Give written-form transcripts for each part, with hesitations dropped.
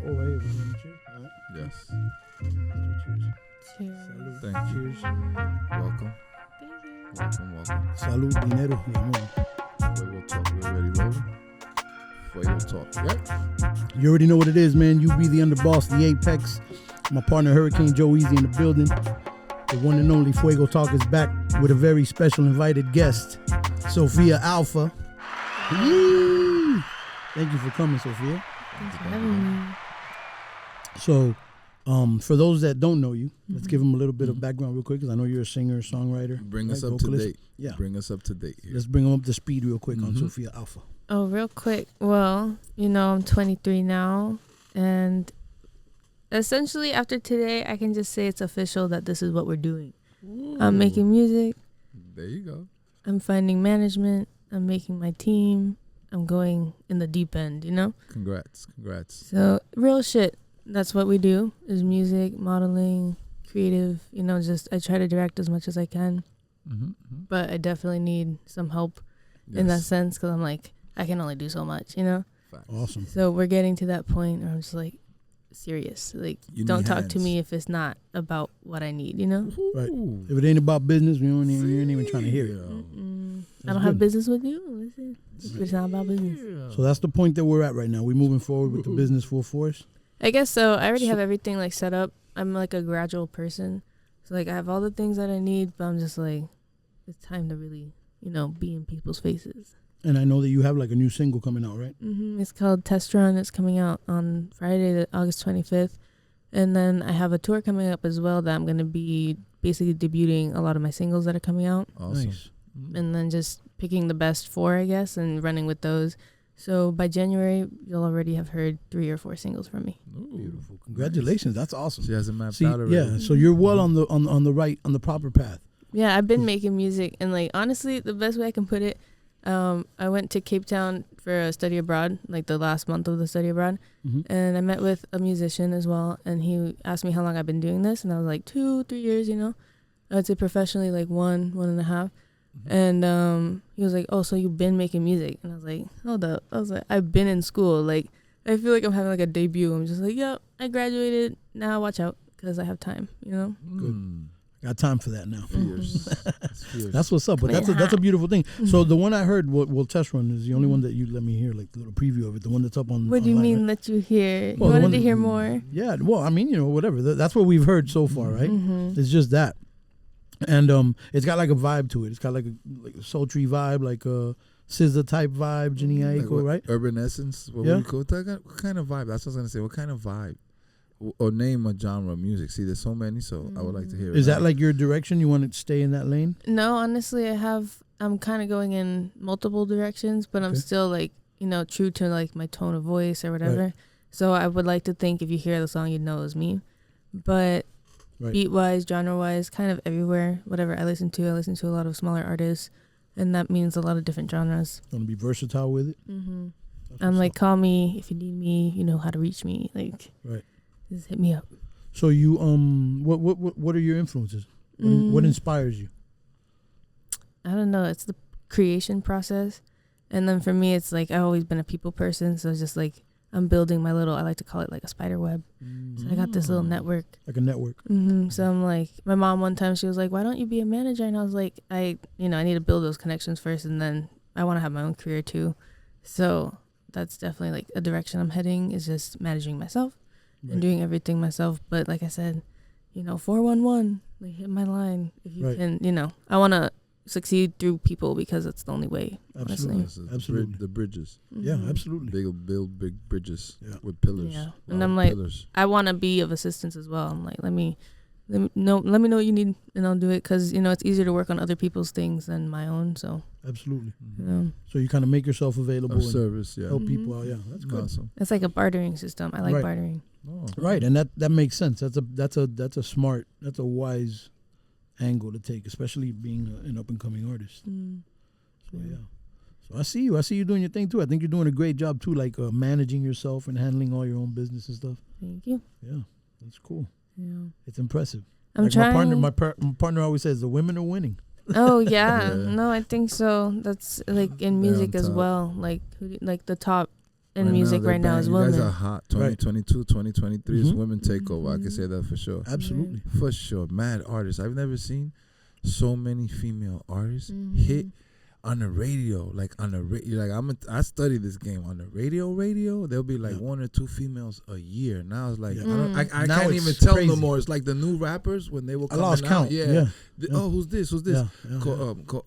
right. Cheers. All right. Yes. Cheers. Cheers. Salud. Thank you. Cheers. Welcome. Thank you. Welcome. Salud, dinero y amor. Fuego Talk. We already rolling. Fuego Talk. Yep. You already know what it is, man. You be the underboss, the apex. My partner Hurricane Joe Easy in the building. The one and only Fuego Talk is back with a very special invited guest, SophiAlfa. Yee! Thank you for coming, Sophia. Thanks for having me. So, for those that don't know you, let's give them a little bit of background real quick, because I know you're a singer, songwriter. Bring us right, up vocalist. to date. Yeah. Bring us up to date here. Let's bring them up to speed real quick on SophiAlfa. Oh, real quick. Well, I'm 23 now, and essentially after today, I can just say it's official that this is what we're doing. Ooh. I'm making music. There you go. I'm finding management. I'm making my team. I'm going in the deep end, Congrats. So real shit. That's what we do is music, modeling, creative, just I try to direct as much as I can, but I definitely need some help in that sense, because I'm like, I can only do so much, Facts. Awesome. So we're getting to that point where I'm just like, serious. Like, don't talk to me if it's not about what I need, Right. If it ain't about business, you ain't even trying to hear it. I don't have business with you. Listen, it's not about business. So that's the point that we're at right now. We're moving forward with the business full force. I guess so. I already have everything like set up. I'm like a gradual person. So like I have all the things that I need, but I'm just like, it's time to really, be in people's faces. And I know that you have like a new single coming out, right? It's called Test Run. It's coming out on Friday, August 25th. And then I have a tour coming up as well that I'm going to be basically debuting a lot of my singles that are coming out. Awesome. Nice. And then just picking the best 4, I guess, and running with those. So by January, you'll already have heard 3 or 4 singles from me. Ooh. Beautiful. Congratulations. That's awesome. She has it mapped See, out already. yeah, so you're well on the proper path. Yeah, I've been making music, and like honestly, the best way I can put it, I went to Cape Town for a study abroad, like the last month of the study abroad, and I met with a musician as well, and he asked me how long I've been doing this, and I was like 2-3 years, I'd say professionally like 1.5. And he was like, oh, so you've been making music? And I was like, hold up. I was like, I've been in school. Like, I feel like I'm having like a debut. I'm just like, yep, I graduated. Now watch out, because I have time, Good. Got time for that now. Fierce. That's fierce. That's what's up. But that's a beautiful thing. So the one I heard, well, Test Run is the only one that you let me hear, like the little preview of it. The one that's up on. What do you online, mean right? let you hear? Well, You the wanted one to that- hear more? Yeah. Well, I mean, whatever. That's what we've heard so far, right? It's just that. And it's got like a vibe to it. It's got like a sultry vibe, like a SZA type vibe, Jenny Aiko, right? Urban Essence. What would you call that? What kind of vibe? That's what I was gonna say. What kind of vibe? Or name a genre of music. See, there's so many, so I would like to hear it. Is that like your direction? You want to stay in that lane? No, honestly, I'm kind of going in multiple directions, but I'm still like, true to like my tone of voice or whatever. Right. So I would like to think if you hear the song, you'd know it was me. But beat-wise, genre-wise, kind of everywhere, whatever I listen to a lot of smaller artists, and that means a lot of different genres. Want to be versatile with it? I'm like, call me if you need me. You know how to reach me. Like, just hit me up. So you what are your influences? What inspires you? I don't know. It's the creation process, and then for me, it's like I've always been a people person. So it's just like I'm building my little. I like to call it like a spider web. So I got this little network. Like a network. So I'm like, my mom one time she was like, "Why don't you be a manager?" And I was like, I need to build those connections first, and then I want to have my own career too. So that's definitely like a direction I'm heading. Is just managing myself. And doing everything myself, but like I said, 411, like hit my line if you can. I want to succeed through people because it's the only way. Absolutely, honestly. absolutely. The bridges. Yeah, absolutely. Build big bridges with pillars. Yeah, and I'm like, I want to be of assistance as well. I'm like, let me know what you need, and I'll do it because it's easier to work on other people's things than my own. So absolutely. So you kind of make yourself available of and service. help people out. Yeah, that's good. Awesome. It's like a bartering system. I like bartering. Oh. Right, and that makes sense. That's a smart, that's a wise angle to take, especially being an up and coming artist. So so I see you doing your thing too. I think you're doing a great job too, like managing yourself and handling all your own business and stuff. Thank you. Yeah, that's cool. Yeah, it's impressive. I'm trying. My partner always says the women are winning. Oh yeah. No, I think so. That's like in music as well. Like the top in music right now is women. You guys are hot. 2022, 2023 is women takeover. I can say that for sure. Absolutely. For sure. Mad artists. I've never seen so many female artists hit on the radio, like on the I study this game on the radio. There'll be like 1 or 2 females a year. Now it's like I can't even tell no more. It's like the new rappers when they will come out. I lost count. Oh, who's this?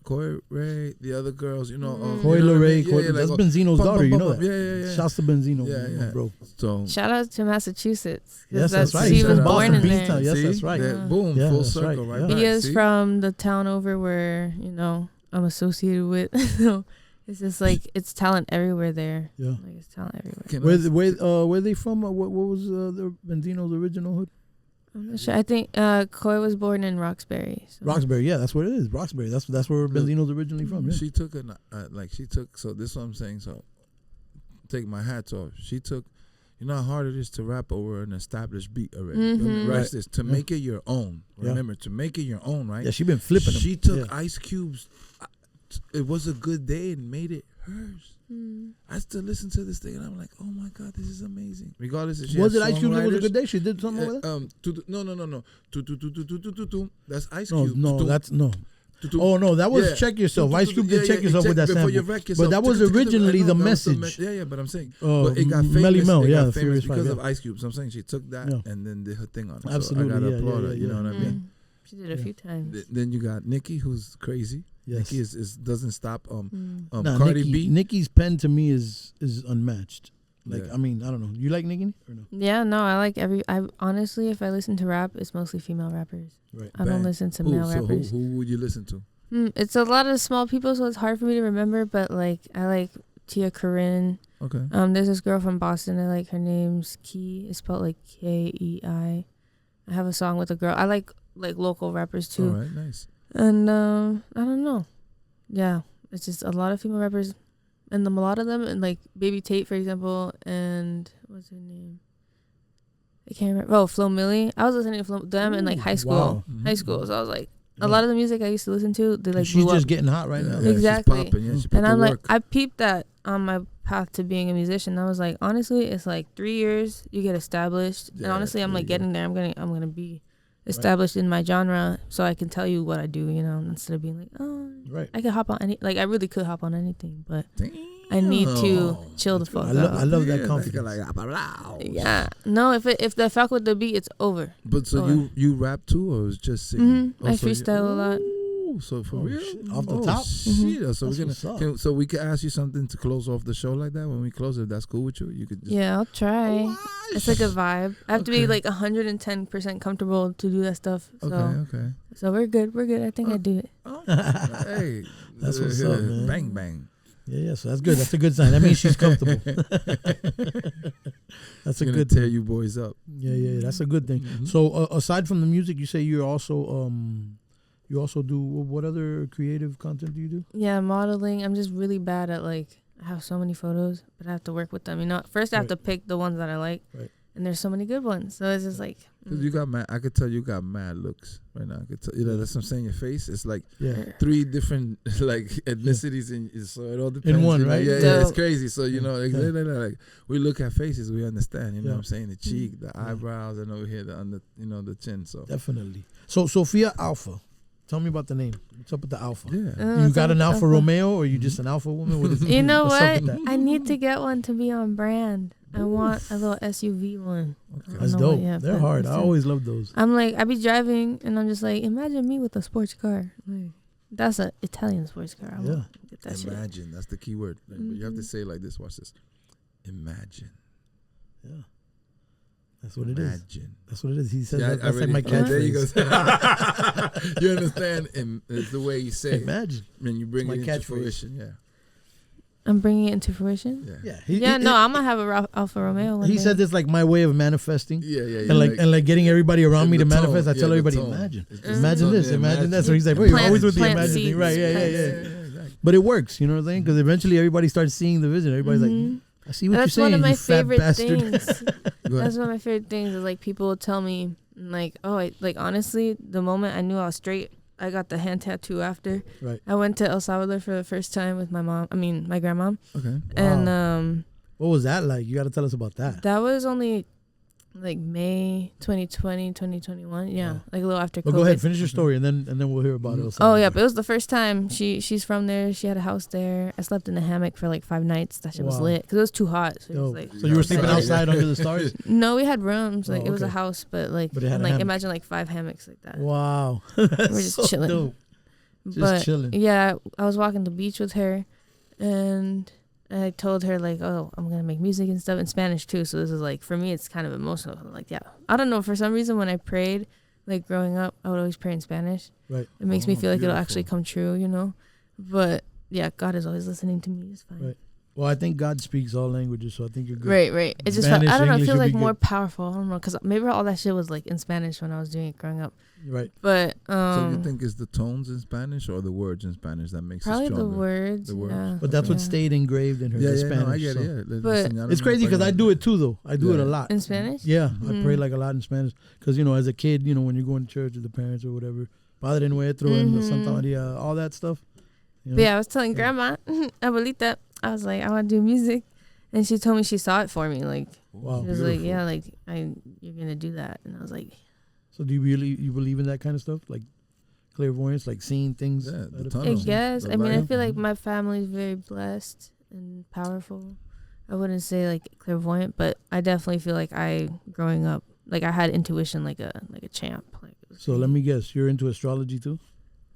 Coy Ray, the other girls, Coy Ray. That's Benzino's daughter. You know that. Yeah. Shouts to Benzino, bro. So shout out to Massachusetts. Yes, that's right. She was born in there. Yes, that's right. Boom, full circle, right? He is from the town over where I'm associated with. It's just like it's talent everywhere there. Yeah, like it's talent everywhere. Where they from? What was the Benzino's original hood? I'm not sure. I think Coy was born in Roxbury. So. Roxbury, yeah, that's what it is. Roxbury. That's where Benzino's originally from. Yeah. She took so this is what I'm saying. So take my hats off. She took. You know how hard it is to rap over an established beat already. Right. This to make it your own. Remember, to make it your own, right? Yeah, she been flipping them. She took Ice Cube's It Was a Good Day and made it hers. I still listen to this thing and I'm like, oh my God, this is amazing. Regardless if she was it Ice Cube It Was a Good Day? She did something with that? No. That's Ice Cube. No, that's no. Oh no, that was Check Yourself. Ice Cube did Check Yourself with that sample. But that was originally the message. Yeah, but I'm saying, but it got famous. Melly Mel, famous because of Ice Cube. So I'm saying she took that and then did her thing on it. Absolutely, so I gotta applaud her. You know what I mean? She did a few times. Then you got Nicki, who's crazy. Yes. Nicki doesn't stop. Cardi B. Nicki's pen to me is unmatched. Like I mean, I don't know. You like Nicki or no? Yeah, no, I like I honestly, if I listen to rap, it's mostly female rappers. Right. I don't listen to male rappers. Who would you listen to? It's a lot of small people, so it's hard for me to remember. But like, I like Tia Corinne. Okay. There's this girl from Boston. I like her name's Key. It's spelled like Kei. I have a song with a girl. I like local rappers too. All right, nice. And I don't know. Yeah, it's just a lot of female rappers, and a lot of them, and like Baby Tate, for example, and what's her name? I can't remember. Oh, Flo Milli. I was listening to them in like high school. Wow. High school, so I was like. A lot of the music I used to listen to, they like she's blew just up. getting hot right now. Yeah, exactly. She's popping, she and I'm like, I peeped that on my path to being a musician. I was like, honestly, it's like 3 years you get established, and honestly, I'm like getting there. I'm gonna be established in my genre, so I can tell you what I do. Instead of being like, I could hop on any. Like I really could hop on anything, but I need to chill the fuck out. I love that confidence. Yeah. No, if the fuck with the beat, it's over. But so you rap too, or is just singing? I freestyle a lot. So for real, off the top. Shit. So we can ask you something to close off the show like that. When we close, if that's cool with you, you could. Just I'll try. It's like a vibe. I have to be like 110% comfortable to do that stuff. So. Okay. So we're good. I think I do it. Hey, that's what's up, man. Bang bang. Yeah, so that's good. That's a good sign. That means she's comfortable. That's a good thing. Tear you boys up. Yeah, that's a good thing. Mm-hmm. So aside from the music, you say you also do what other creative content do you do? Yeah, modeling. I'm just really bad at I have so many photos, but I have to work with them. First I have to pick the ones that I like. Right. And there's so many good ones. So it's just like. Cause you got mad. I could tell you got mad looks right now. I could tell. That's what I'm saying. Your face. It's like 3 different ethnicities, and so it all depends. In one, right? Yeah, it's crazy. So like we look at faces, we understand. You know what I'm saying? The cheek, the eyebrows, and over here the under, the chin. So definitely. So SophiAlfa. Tell me about the name. What's up with the Alpha? Yeah. You got an Alfa Romeo, or you just an Alpha woman? What is it? You know what? I need to get one to be on brand. I want a little SUV one. Okay. That's dope. They're hard. I always love those. I'm like, I be driving, and I'm just like, imagine me with a sports car. Like, that's an Italian sports car. I want to get that Imagine. That's the key word. But you have to say it like this. Watch this. Imagine. Yeah. That's what it is. Imagine. That's what it is. He said that's like my catchphrase. There you go. You understand? It's the way you say it. Imagine. And you bring it into fruition. Yeah. I'm bringing it into fruition. Yeah. No, I'm gonna have a Alfa Romeo. He said this like my way of manifesting. Yeah. And like getting everybody around me to manifest. I tell everybody, imagine this, imagine that. So he's like, you're always with the imagining, right? Yeah. Exactly. But it works. You know what I'm saying? Because eventually everybody starts seeing the vision. Everybody's like. I see what you're saying. That's one of my favorite bastard. things. That's one of my favorite things is like people tell me like, honestly, the moment I knew I was straight, I got the hand tattoo after. Right. I went to El Salvador for the first time with my grandma. Okay. And What was that like? You got to tell us about that. That was only like May 2020, 2021. Yeah, Wow. like a little after COVID. But go ahead, finish your story, and then we'll hear about it. Oh yeah, but it was the first time. She's from there. She had a house there. I slept in a hammock for like 5 nights. That shit was lit because it was too hot. So, it was like, so you were sleeping outside under the stars? No, we had rooms. Like Oh, it was a okay. house, but like But it had and a like hammock. imagine like 5 hammocks like that. Wow, We're just so chilling. dope. Just But chilling. yeah, I was walking the beach with her, and I told her like, oh, I'm gonna make music and stuff in Spanish too. So this is like for me, it's kind of emotional. Like yeah, I don't know. For some reason, when I prayed, like growing up, I would always pray in Spanish. Right. It makes me feel like it'll beautiful. actually come true, you know. But yeah, God is always listening to me. It's fine. Right. Well, I think God speaks all languages, so I think you're good. Right. It just Spanish, I don't know. It English, feels you'll like be more good. powerful. I don't know, because maybe all that shit was like in Spanish when I was doing it growing up. Right. But So you think it's the tones in Spanish or the words in Spanish that makes probably it the stronger? words. The words. Yeah. But that's what Yeah. stayed engraved in her. Yeah, the yeah, Spanish. no, I get so. it. Yeah. But- It's crazy because I do it too, though. I do it a Yeah. lot. In Spanish. Yeah, I pray Mhm. like a lot in Spanish because as a kid, when you're going to church with the parents or whatever, Padre Nuestro and the Santa Mhm. Maria, all that stuff. But yeah, I was telling Grandma, Abuelita, I was like, I want to do music, and she told me she saw it for me. Like Wow. she was like, yeah, like you're gonna do that, and I was like, So do you believe in that kind of stuff, like clairvoyance, like seeing things? Yeah, the out of- tunnel. I guess. the I mean, I light. feel like my family's very blessed and powerful. I wouldn't say like clairvoyant, but I definitely feel like growing up, like I had intuition like a champ. Like it was So let me guess, you're into astrology too?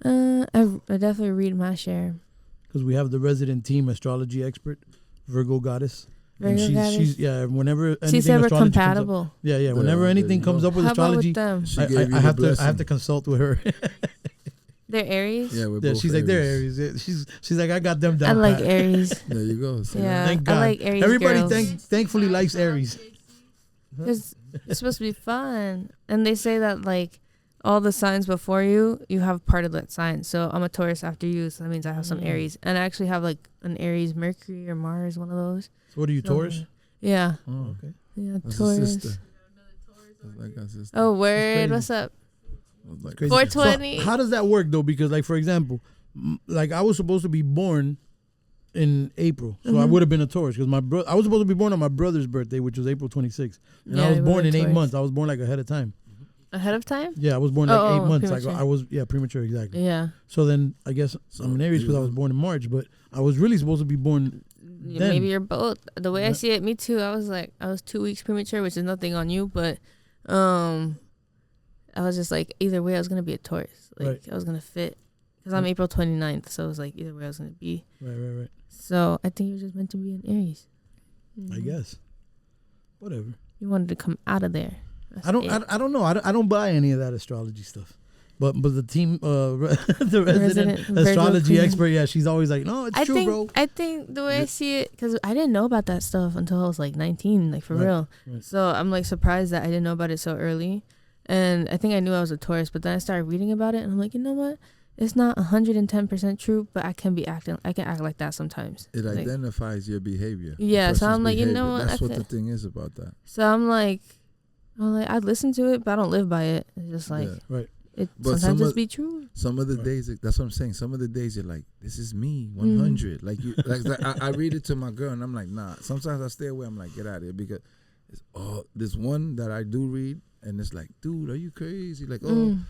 I definitely read my share. Because we have the resident team astrology expert, Virgo goddess. And Virgo goddess? she's whenever anything She said we're astrology comes up- compatible. yeah. Whenever there anything you comes go. up with How about astrology, with them? She I gave you the have to blessing. consult with her. They're Aries. Yeah, we're Yeah, both she's like they're Aries. Yeah, she's like I got them down. I like pat. Aries. There you go. So Yeah, Thank God. I like Aries Everybody girls. thankfully likes Aries. Because it's supposed to be fun. And they say that, like, all the signs before you have part of that sign. So I'm a Taurus after you, so that means I have some Aries. And I actually have, like, an Aries Mercury or Mars, one of those. So what are you, So, Taurus? Yeah. Oh, Okay. Yeah, that's a Taurus. sister. That's like a sister. Oh, word. crazy. What's up? That's like Crazy. 420. So how does that work though? Because like for example, like I was supposed to be born in April, so I Mhm. would have been a Taurus because I was supposed to be born on my brother's birthday, which was April 26th, and Yeah, I was you born were in 8 Taurus. months. I was born like ahead of time. Ahead of time? Yeah, I was born like 8 months. Like premature. I was premature exactly. Yeah. So then I guess So I'm an Aries because I was you- born in March, but I was really supposed to be born. Yeah, Then- maybe you're both. The way I Yeah. see it, me too. I was 2 weeks premature, which is nothing on you, but I was just like, either way, I was gonna be a Taurus. Like Right. I was gonna fit because I'm Right. April 29th, so it was like either way I was gonna be. Right. So I think you're just meant to be an Aries. I Mhm. guess. Whatever. You wanted to come out of there. That's I don't. it. I don't know. I don't buy any of that astrology stuff. But the team, the resident Virgo astrology queen. expert, yeah, she's always like, no, it's I true, think bro. I think the way I see it, because I didn't know about that stuff until I was like 19, like for Right, real. right. So I'm like surprised that I didn't know about it so early. And I think I knew I was a Taurus, but then I started reading about it, and I'm like, you know what? It's not 110% true, but I can act like that sometimes. It Like, identifies your behavior. the Yeah, so person's I'm like, you know behavior. what, That's I what the could- thing is about that. so I'm like, I'd listen to it, but I don't live by it. It's just like Yeah. Right. it But sometimes some just of- be true. Some of the Right. days, that's what I'm saying. Some of the days you're like, this is me, 100. Like you, like I read it to my girl, and I'm like, nah. Sometimes I stay away. I'm like, get out of here because it's there's one that I do read, and it's like, dude, are you crazy? Like, dude,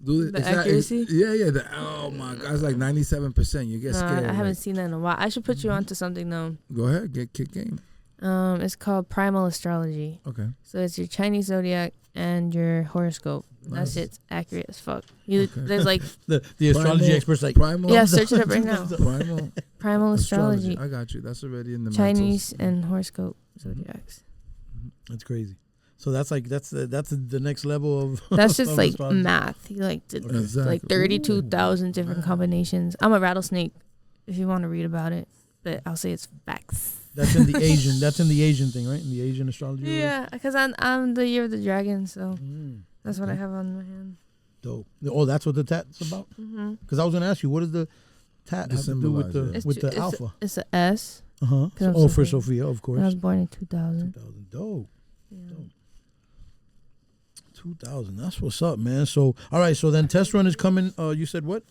The it's not- accuracy? yeah. Oh my god, it's like 97%. You get No, scared. I haven't like, seen that in a while. I should put you onto something though. Go ahead, get kick game. It's called Primal Astrology. Okay. So it's your Chinese zodiac and your horoscope. That Nice. shit's accurate as fuck. You, Okay. There's like The astrology Primal- expert's like, Primal. yeah, search it up right now. Primal Primal astrology, I got you. That's already in the Chinese mentals. and horoscope zodiacs. that's crazy. So that's like that's the next level of. That's just of like astrology. math. He like did Exactly. like 32,000 different Wow. combinations. I'm a rattlesnake. If you want to read about it, but I'll say it's facts. That's in the Asian. That's in the Asian thing, right? In the Asian astrology. or Yeah, because I'm the year of the dragon, so whatever? Mm, that's what I Okay. have on my hand. dope. Oh, that's what the tat's about. Mm-hmm. Because I was gonna ask you, what does the tat It have to do with symbolizes the it. alpha? It's a S. Uh huh. 'Cause I'm Oh, for Sophia. Sophia, of I was course. born in 2000. 2000. Dope. Yeah. Dope. 2000. That's what's up, man. So, all right. So then, test run is coming. You said what?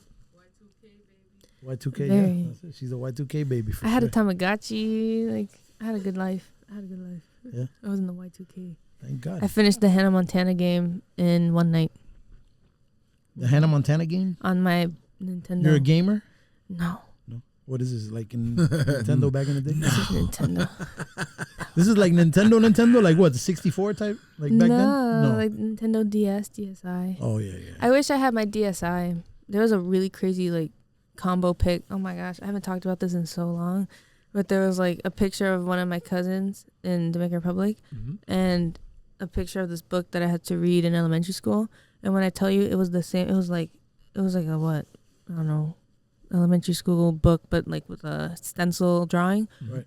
Y2K. Very. Yeah. That's it. She's a Y2K baby. For I had a sure. Tamagotchi. Like I had a good life. Yeah. I was in the Y2K. Thank God. I finished the Hannah Montana game in one night. The Hannah Montana game? On my Nintendo. You're a gamer? No. What is this, like in Nintendo back in the day? This is Nintendo. This is like Nintendo? Like what, the 64 type? Like back then? No, like Nintendo DS, DSi. Oh, yeah. I wish I had my DSi. There was a really crazy, like, combo pic. Oh, my gosh. I haven't talked about this in so long. But there was, like, a picture of one of my cousins in Dominican Republic and a picture of this book that I had to read in elementary school. And when I tell you it was the same, it was like a what? I don't know. Elementary school book, but like with a stencil drawing. Right.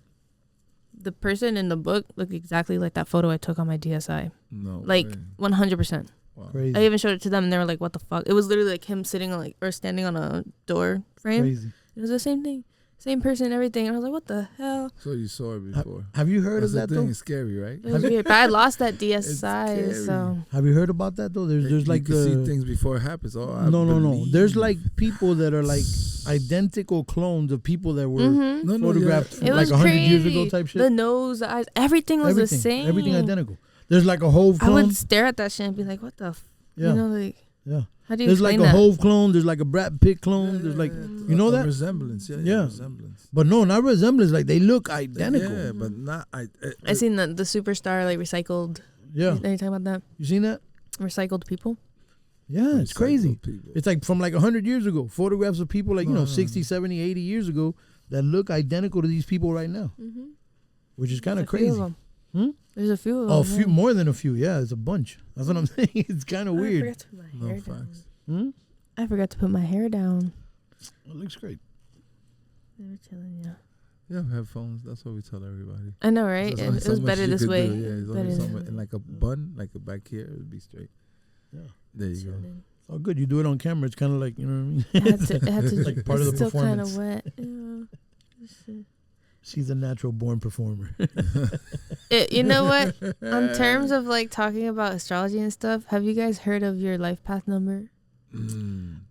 The person in the book looked exactly like that photo I took on my DSi. No. Like 100%. Wow. Crazy. I even showed it to them and they were like, what the fuck? It was literally like him sitting on like, or standing on a door frame. Crazy. It was the same thing. Same person and everything. And I was like, what the hell? So you saw it before. Have you heard That's of that the thing. though? It's scary, right? It was weird. But I lost that It's DSi, scary. so. Have you heard about that though? There's like you can see things before it happens. Oh, I no. believe. There's like people that are like identical clones of people that were No, photographed It like was 100 years crazy. ago type shit. The nose, the eyes, everything was the same. Everything identical. There's like a Hove I clone. would stare at that shit and be like, what the Yeah. You know, like, Yeah. how do you There's like explain a that? Hove clone. There's like a Brad Pitt clone. There's like, you know A that? resemblance. Yeah. Yeah. Resemblance. But no, not resemblance. Like they look identical. Yeah, but not. I seen the superstar, like, recycled. Yeah. Are you talking about that? You seen that? Recycled people? Yeah, it's crazy. People. It's like from like 100 years ago. Photographs of people like, 60, 70, 80 years ago that look identical to these people right now. Mm-hmm. Which is kind of There's a few crazy. of them. There's a few of them. Oh, a few more than a few. Yeah, it's a bunch. That's what I'm saying. It's kind of I weird. forgot to put my hair down. Facts. I forgot to put my hair down. It looks great. They were chilling, yeah. Yeah, headphones. That's what we tell everybody. I know, right? There's only It so was much better you this could way. do. Yeah, it's Better only so this much. way. And like a bun, like a back here, it would be straight. Yeah. There you go. Chilling. Oh, good. You do it on camera. It's kind of like, you know what I mean? It had to Like part of the it's still kind performance. of wet. Yeah. She's a natural born performer. You know what? On terms of like talking about astrology and stuff, have you guys heard of your life path number?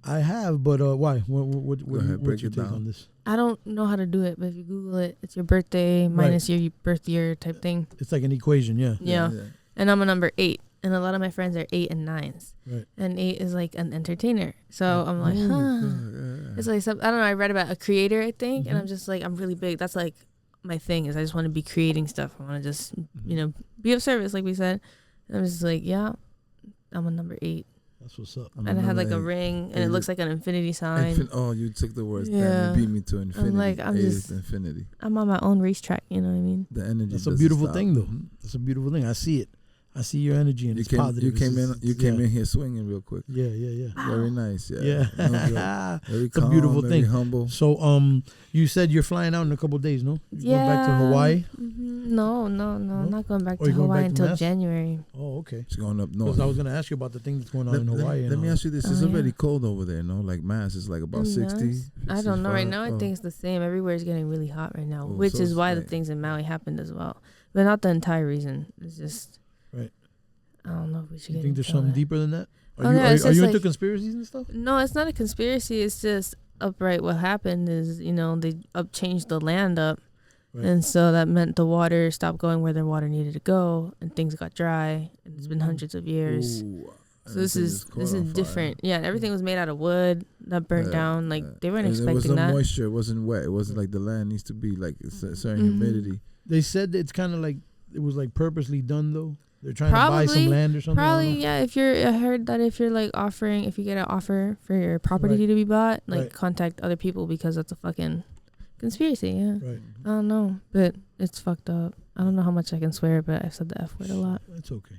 I have, but why? What's break your it take down. on this? I don't know how to do it, but if you Google it, it's your birthday minus your birth year type thing. It's like an equation, yeah. Yeah. And I'm a number 8. And a lot of my friends are 8 and 9s. Right. And 8 is like an entertainer. So I'm like, Yeah. It's like some, I don't know. I read about a creator, I think, and I'm just like, I'm really big. That's like my thing is I just want to be creating stuff. I want to just, be of service, like we said. And I'm just like, yeah, I'm a number 8. That's what's up. And I had like a ring, and it looks like an infinity sign. Oh, you took the words. Yeah. Damn, you beat me to infinity. I'm like, I'm A just is infinity. I'm on my own racetrack. You know what I mean? The energy. That's a doesn't beautiful stop. thing, though. That's a beautiful thing. I see it. I see your energy, and You it's came. positive. You came in. You came yeah. in here swinging real quick. Yeah. Very nice. Yeah. Yeah. No joke. Very It's a calm, beautiful very thing. humble. So, you said you're flying out in a couple of days, no? You're going back to Hawaii? No, I'm not going back Or to you going Hawaii back to until Mass? January. Oh, okay. She's going up north. Because I was going to ask you about the thing that's going on in Hawaii. Let me ask you this: It's Oh, already yeah. cold over there, no? Like Mass is like about 60. Mass? I don't know. Right 65. now, I Oh. think it's the same. Everywhere's getting really hot right now, Oh, which so is it's why the like- things in Maui happened as well. But not the entire reason. It's just... Right. I don't know if we should You get think there's into something that. deeper than that? Are Oh, you, yeah, it's are just you into like- conspiracies and stuff? No, it's not a conspiracy. It's just upright. What happened is, they changed the land up. Right. And so that meant the water stopped going where the water needed to go, and things got dry. And it's been hundreds of years. Ooh, So this everything is caught on fire. different. Yeah, everything was made out of wood that burnt Yeah, down. Like yeah. they weren't And expecting It was that. no moisture. It wasn't wet. It wasn't like the land needs to be like a certain Mhm. humidity. They said that it's kind of like, it was like purposely done, though. They're trying to buy some land or something. I don't Probably, know. yeah. I heard that if you're like offering, if you get an offer for your property Right. to be bought, like Right. contact other people because that's a fucking conspiracy. Yeah. Right. I don't know, but it's fucked up. I don't know how much I can swear, but I've said the F word a lot. It's okay.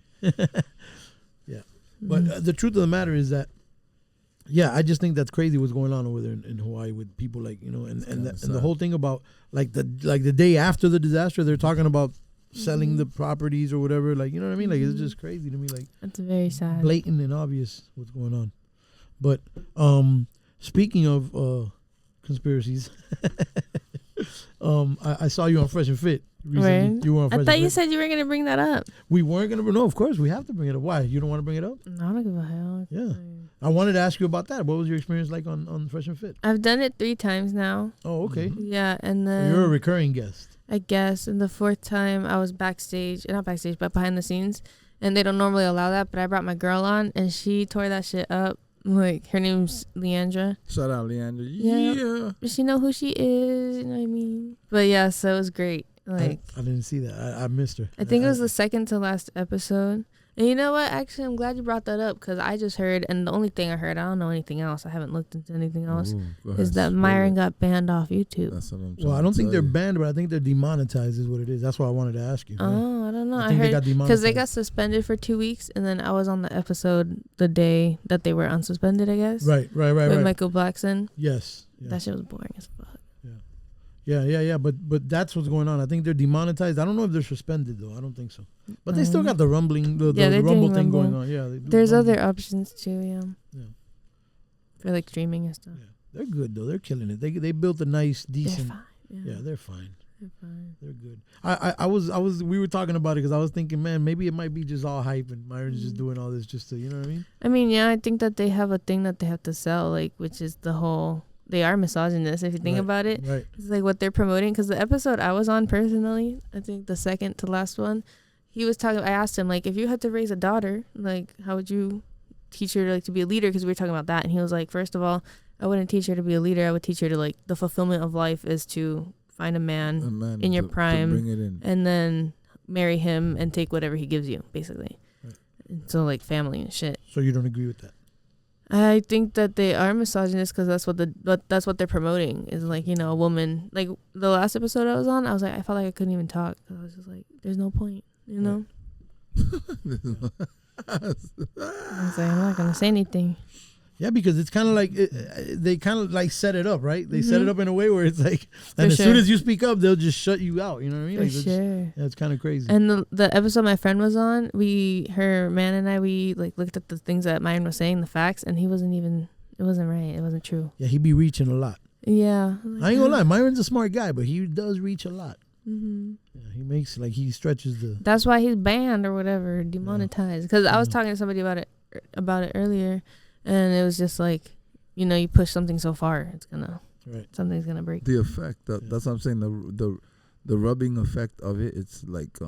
Yeah. But Mhm. the truth of the matter is that, yeah, I just think that's crazy what's going on over there in Hawaii with people like, and kinda the sad. whole thing about like the day after the disaster, they're talking about selling the properties or whatever. Like, you know what I mean? Like, it's just crazy to me. Like, That's very sad. blatant and obvious what's going on. But speaking of conspiracies, I saw you on Fresh and Fit recently. Right. You were on Fresh I thought and you Fit. said you were gonna bring that up. We weren't gonna. No, of course we have to bring it up. Why? You don't want to bring it up? No, I don't give a hell. Yeah. I wanted to ask you about that. What was your experience like on Fresh and Fit? I've done it 3 times now. Oh, okay. Yeah, and So then you're a recurring guest. I guess. And the fourth time I was backstage, not backstage, but behind the scenes. And they don't normally allow that, but I brought my girl on, and she tore that shit up. Like, her name's Leandra. Shout out, Leandra. Yeah. She know who she is, you know what I mean? But yeah, so it was great. Like, I didn't see that. I missed her. I think it was the second to last episode. And you know what? Actually, I'm glad you brought that up because I just heard, and the only thing I heard, I don't know anything else. I haven't looked into anything else. Is that Myron got banned off YouTube? That's what I'm well, I don't think they're banned, but I think they're demonetized is what it is. That's why I wanted to ask you. Oh, I don't know. I think heard because they demonetized. got suspended for 2 weeks, and then I was on the episode the day that they were unsuspended, I guess. Right. With Michael Blackson. Yes. Yeah. That shit was boring as fuck. Yeah. But that's what's going on. I think they're demonetized. I don't know if they're suspended though. I don't think so. But they still got the rumbling, the rumble thing going on. Yeah. There's other options too. Yeah. For like streaming and stuff. Yeah. They're good though. They're killing it. They built a nice, decent. They're fine. Yeah, they're fine. They're fine. They're good. I was. We were talking about it because I was thinking, man, maybe it might be just all hype and Myron's just doing all this just to, you know what I mean? I mean, yeah, I think that they have a thing that they have to sell, like, which is the whole. They are misogynist if you think about it. Right. It's like what they're promoting. Because the episode I was on personally, I think the second to last one, he was talking. I asked him, like, if you had to raise a daughter, like, how would you teach her to be a leader? Because we were talking about that, and he was like, first of all, I wouldn't teach her to be a leader. I would teach her to, like, the fulfillment of life is to find a man in your prime, to bring it in. and then marry him and take whatever he gives you, basically. Right. And so, like, family and shit. So you don't agree with that? I think that they are misogynist because that's what they're promoting is, like, you know, a woman. Like the last episode I was on, I was like, I felt like I couldn't even talk. I was just like, there's no point, you know. I was like, I'm not gonna say anything. Yeah, because it's kind of like they kind of like set it up, right? They set it up in a way where it's like, and as soon as you speak up, they'll just shut you out. You know what I mean? For like, sure. Yeah, it's kind of crazy. And the episode my friend was on, her man and I, we like looked at the things that Myron was saying, the facts, and it wasn't right. It wasn't true. Yeah, he be reaching a lot. Yeah. I ain't gonna lie, Myron's a smart guy, but he does reach a lot. Mm-hmm. Yeah, he makes he stretches the. That's why he's banned or whatever, demonetized. Because I was talking to somebody about it earlier, and it was just like, you know, you push something so far, it's gonna something's gonna break. The effect that's what I'm saying. The rubbing effect of it. It's like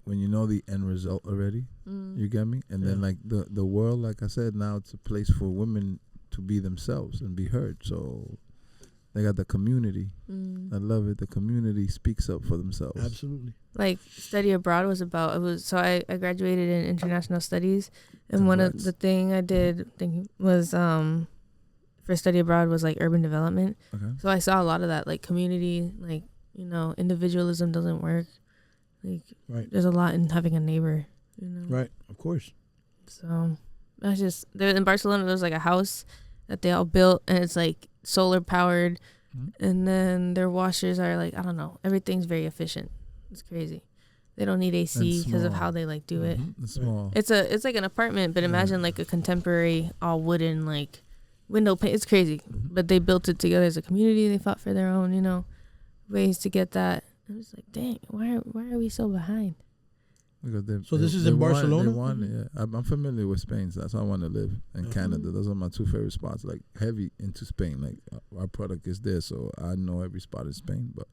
when you know the end result already. You get me? And then like the world, like I said, now it's a place for women to be themselves and be heard. So they got the community. I love it. The community speaks up for themselves. Absolutely. Like study abroad was about. It was so I graduated in international studies, and one of the thing I did was for study abroad was like urban development. Okay. So I saw a lot of that, like community, like, you know, individualism doesn't work. Like there's a lot in having a neighbor, you know. Right, of course. So that's just there in Barcelona. There's like a house that they all built, and it's like solar powered, and then their washers are like, I don't know, everything's very efficient. It's crazy. They don't need AC because of how they like do it. It's small. It's like an apartment, but imagine like a contemporary all wooden like window pane. It's crazy, but they built it together as a community. They fought for their own, you know, ways to get that. I was like, dang, why are we so behind? So this is in Barcelona? They want it, yeah. I'm familiar with Spain, so that's why I want to live. And Canada, those are my two favorite spots. Like heavy into Spain. Like our product is there, so I know every spot in Spain. But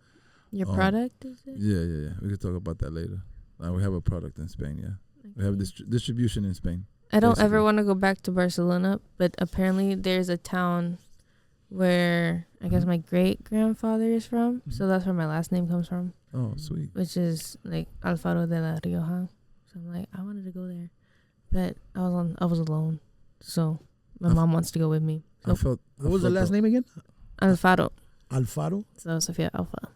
your product is there? Yeah. We could talk about that later. We have a product in Spain. Yeah, we have distribution in Spain. I don't ever want to go back to Barcelona, but apparently there's a town where I guess my great grandfather is from, so that's where my last name comes from. Oh, sweet. Which is like Alfaro de la Rioja. So I'm like, I wanted to go there, but I was alone, so my mom wants to go with me. So what was the last name again? Alfaro. Alfaro. So SophiAlfa,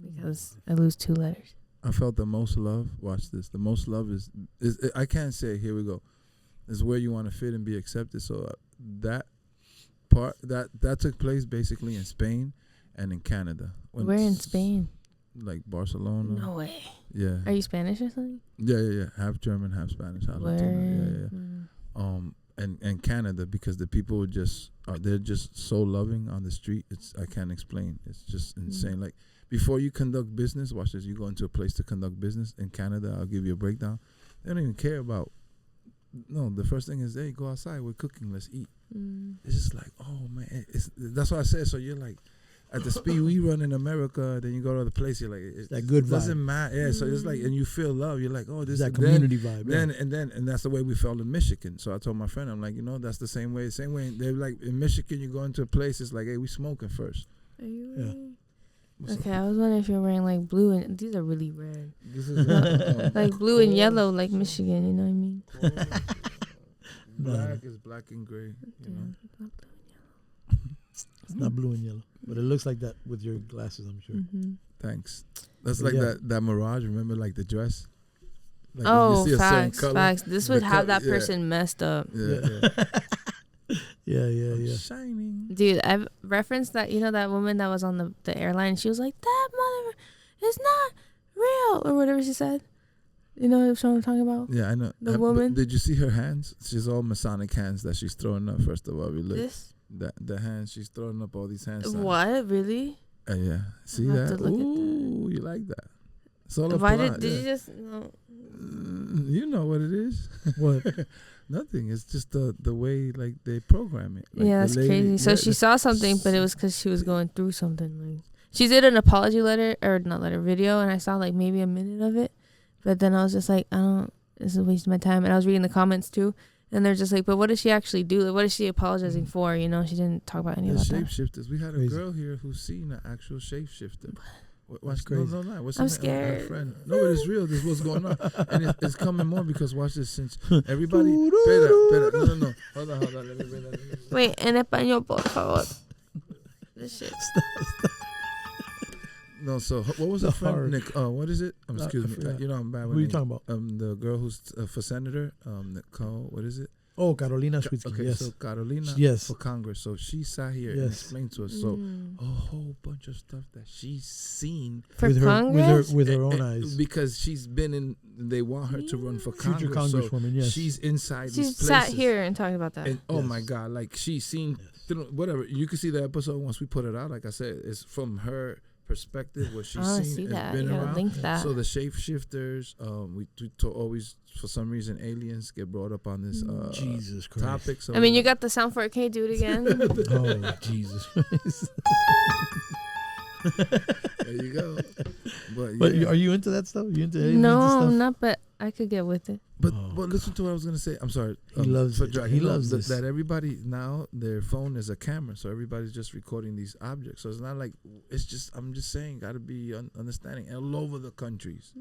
because I lose 2 letters. I felt the most love. Watch this. The most love is I can't say. Here we go. Is where you want to fit and be accepted. So that part that took place basically in Spain and in Canada. Where in Spain? Like Barcelona. No way. Yeah. Are you Spanish or something? Yeah. Half German, half Spanish. Half Latino. Yeah. And Canada, because the people they're just so loving on the street. I can't explain. It's just insane. Like before you conduct business, watch this. You go into a place to conduct business in Canada. I'll give you a breakdown. They don't even care about. No, the first thing is, hey, go outside. We're cooking. Let's eat. It's just like, oh man, that's what I said. So you're like, at the speed we run in America, then you go to other place, you're like, it that good vibe. Doesn't matter. Yeah, so it's like, and you feel love. You're like, oh, this that is community vibe. And that's the way we felt in Michigan. So I told my friend, I'm like, that's the same way. They're like in Michigan, you go into a place, it's like, hey, we smoking first. Are you Yeah. wearing? Okay, I was wondering if you're wearing like blue and these are really red. This is like blue and yellow, like Michigan. You know what I mean? Black is black and gray. It's not blue and yellow, but it looks like that with your glasses, I'm sure. Mm-hmm. Thanks. That's like that Mirage. Remember, like the dress. Like oh, facts. This would have that person messed up. Yeah. Shining. Dude, I've referenced that. You know that woman that was on the airline. She was like, "That mother is not real," or whatever she said. You know what I'm talking about? Yeah, I know. The woman. Did you see her hands? She's all Masonic hands that she's throwing up. First of all, we look. The hands she's throwing up, all these hands. What really? Yeah. See that? Ooh, you like that? It's all a Why plot. did you just? No. You know what it is? What? Nothing. It's just the way like they program it. Like yeah, that's crazy. So she saw something, but it was because she was going through something. Like she did an apology letter or not letter video, and I saw like maybe a minute of it, but then I was just like, this is a waste of my time. And I was reading the comments too, and they're just like, but what did she actually do? Like, what is she apologizing for? You know, she didn't talk about any of that. Shapeshifters. We had a girl here who's seen an actual shapeshifter. Watch, crazy. No. What's I'm scared. Friend? No, but it's real. This is what's going on, and it's coming more because watch this. Since everybody, Espera. No. Hold on. Let me bring that. Wait, en español, por favor. This shit. No, so what was the friend? Nick? What is it? Excuse me. I'm bad with What are you talking about? The girl who's for senator. Nicole. What is it? Oh, Carolina Schwitzky. Okay, yes. so Carolina for Congress. So she sat here and explained to us a whole bunch of stuff that she's seen for Congress with her own eyes, because she's been in. They want her to run for Congress. Future Congresswoman. Yes, she's inside. She's these places. sat here and talked about that. And, oh my God! Like she's seen whatever. You can see the episode once we put it out. Like I said, it's from her perspective, what she's seen. See that. Been you around. Link that. So the shapeshifters, we always, for some reason, aliens get brought up on this Jesus Christ topic. So I mean, you got the sound for it. Can you do it again? Oh Jesus Christ! There you go. But are you into that stuff? You into no, stuff? I'm not. But I could get with it. But listen to what I was gonna say. I'm sorry. He loves it. He loves this. That everybody now their phone is a camera, so everybody's just recording these objects. So it's not like it's just. I'm just saying, gotta be understanding all over the countries.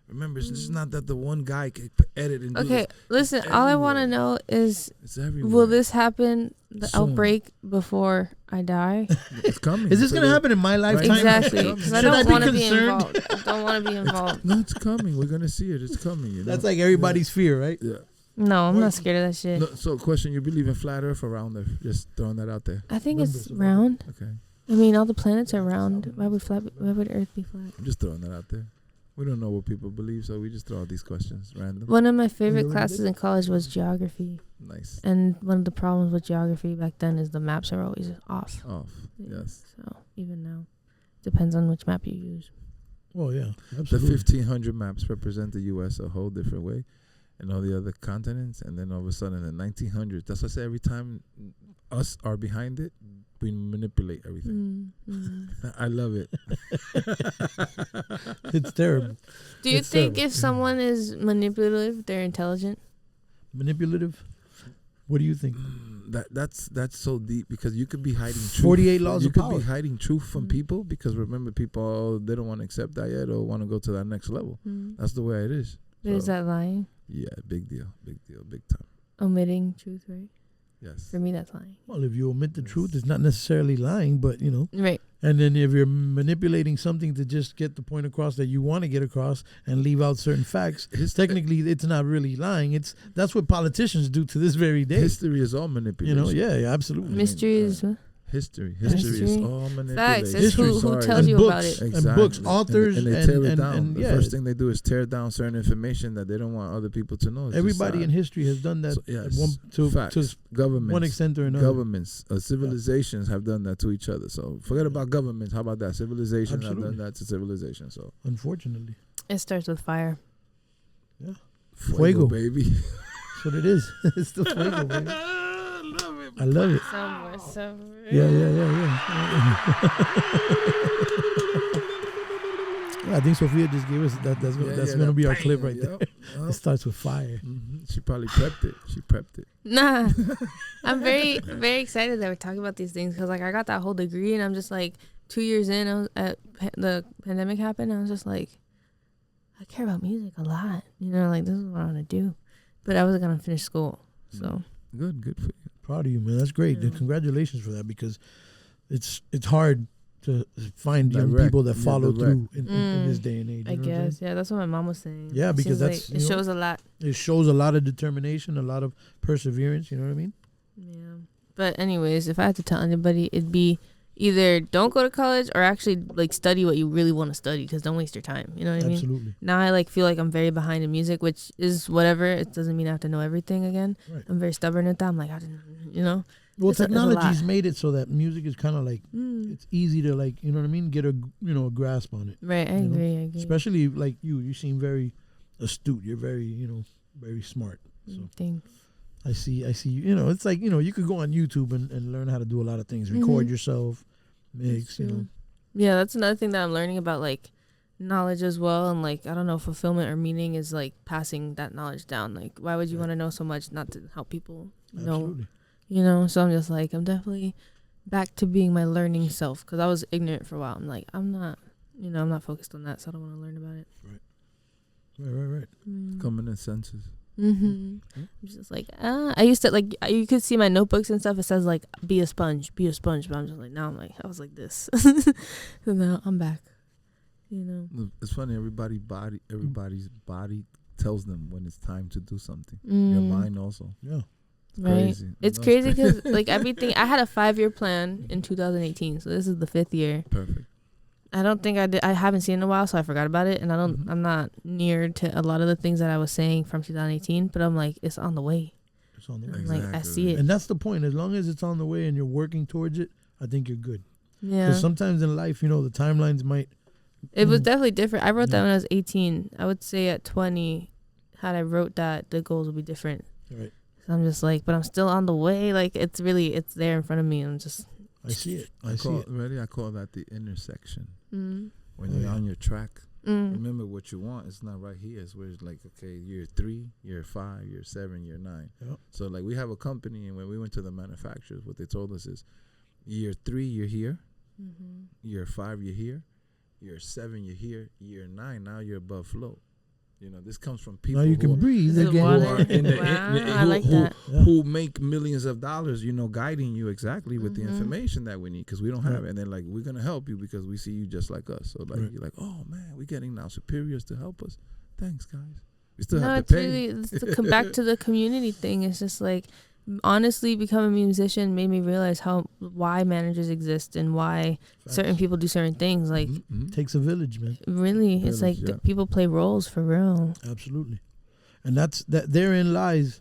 Remember, it's just not that the one guy can edit and do this. Listen. All I want to know is, will this happen? The outbreak before I die? It's coming. Is this gonna happen in my lifetime? Exactly. Because I don't want to be involved. I don't want to be involved. No, it's coming. We're gonna see it. It's coming. You know? That's like everybody's fear, right? Yeah. No, I'm not scared of that shit. No, so, question: you believe in flat Earth or round Earth? Just throwing that out there. I think it's round. Okay. I mean, all the planets are round. Why would Earth be flat? I'm just throwing that out there. We don't know what people believe, so we just throw out these questions random. One of my favorite classes in college was geography. Nice. And one of the problems with geography back then is the maps are always off. Yes. So even now, depends on which map you use. Oh yeah, absolutely. The 1500 maps represent the U.S. a whole different way, and all the other continents. And then all of a sudden, in the 1900s, that's what I say. Every time us are behind it, we manipulate everything. I love it. It's terrible. Do you think if someone is manipulative, they're intelligent? Manipulative? What do you think? That's so deep, because you could be hiding truth. 48 laws you of could power. be hiding truth from people, because remember, people, they don't want to accept that yet or want to go to that next level. That's the way it is. But is that lying? Yeah, big deal, big time. Omitting truth, right? Yes. For me, that's lying. Well, if you omit the truth, it's not necessarily lying, but you know. Right. And then if you're manipulating something to just get the point across that you want to get across and leave out certain facts, technically it's not really lying. That's what politicians do to this very day. History is all manipulation. You know, yeah, absolutely. Mystery is History is all manipulation. Facts. It's who tells you about it. Exactly. And books, authors, and they tear it down. And the first thing they do is tear down certain information that they don't want other people to know. It's everybody in history has done that to governments, one extent or another. Governments, civilizations have done that to each other. So forget about governments. How about that? Civilizations have done that to civilization. So unfortunately, it starts with fire. Yeah, Fuego, baby. That's what it is. It's the fuego, baby. I love it. Somewhere. Yeah, I think Sophia just gave us that. That's gonna be our clip right there. It starts with fire. She probably prepped it. Nah, I'm very, very excited that we're talking about these things because, like, I got that whole degree and I'm just like 2 years in. The pandemic happened. I was just like, I care about music a lot. You know, like this is what I want to do, but I wasn't gonna finish school. So good for you. Proud of you, man. That's great. Yeah. Congratulations for that because it's hard to find young people that follow through in this day and age. I guess, yeah, that's what my mom was saying. Yeah, because that's like, it shows a lot. It shows a lot of determination, a lot of perseverance. You know what I mean? Yeah. But anyways, if I had to tell anybody, it'd be either don't go to college or actually like study what you really want to study because don't waste your time. You know what I mean? Absolutely. Now I like feel like I'm very behind in music, which is whatever. It doesn't mean I have to know everything again. Right. I'm very stubborn at that. I'm like, I didn't, you know. Well, technology's made it so that music is kind of like it's easy to like, you know what I mean, get a grasp on it. Right, I agree. Especially like you seem very astute. You're very, very smart. So Thanks. I see you. It's like, you could go on YouTube and learn how to do a lot of things. Record yourself, mix, Yeah, that's another thing that I'm learning about, like knowledge as well, and like I don't know, fulfillment or meaning is like passing that knowledge down. Like, why would you want to know so much not to help people know? So I'm just like, I'm definitely back to being my learning self because I was ignorant for a while. I'm like, I'm not focused on that, so I don't want to learn about it. Right. Coming in senses. I'm just like, I used to like, you could see my notebooks and stuff. It says like, be a sponge. But I'm just like, now I'm like, I was like this. So now I'm back. It's funny. Everybody's body tells them when it's time to do something. Your mind also. Yeah. Right. Crazy. It's crazy because like everything. I had a 5-year plan in 2018, so this is the 5th year. Perfect. I don't think I did. I haven't seen it in a while, so I forgot about it, and I'm not near to a lot of the things that I was saying from 2018. But I'm like, it's on the way. It's on the way. Exactly. Like I see it, and that's the point. As long as it's on the way and you're working towards it, I think you're good. Yeah. Because sometimes in life, the timelines might. It was definitely different. I wrote that when I was 18. I would say at 20, had I wrote that, the goals would be different. Right. So I'm just like, but I'm still on the way. Like it's there in front of me. I'm just. I see it. I call that the intersection. Mm. When you're on your track, remember what you want. It's not right here. It's where it's like, okay, year 3, year 5, year 7, year 9. Yep. So like we have a company, and when we went to the manufacturers, what they told us is, year 3 you're here, year 5 you're here, year 7 you're here, year 9 now you're above float. This comes from people now you can breathe again. Who are I like that. Who make millions of dollars, guiding you exactly with the information that we need because we don't have it. And they're like, we're going to help you because we see you just like us. So like you're like, oh man, we're getting now superiors to help us. Thanks, guys. We still have to pay. It's to come back to the community thing. It's just like, honestly, becoming a musician made me realize why managers exist and why certain people do certain things. Like, takes a village, man. Really, it's like people play roles for real. Absolutely, and therein lies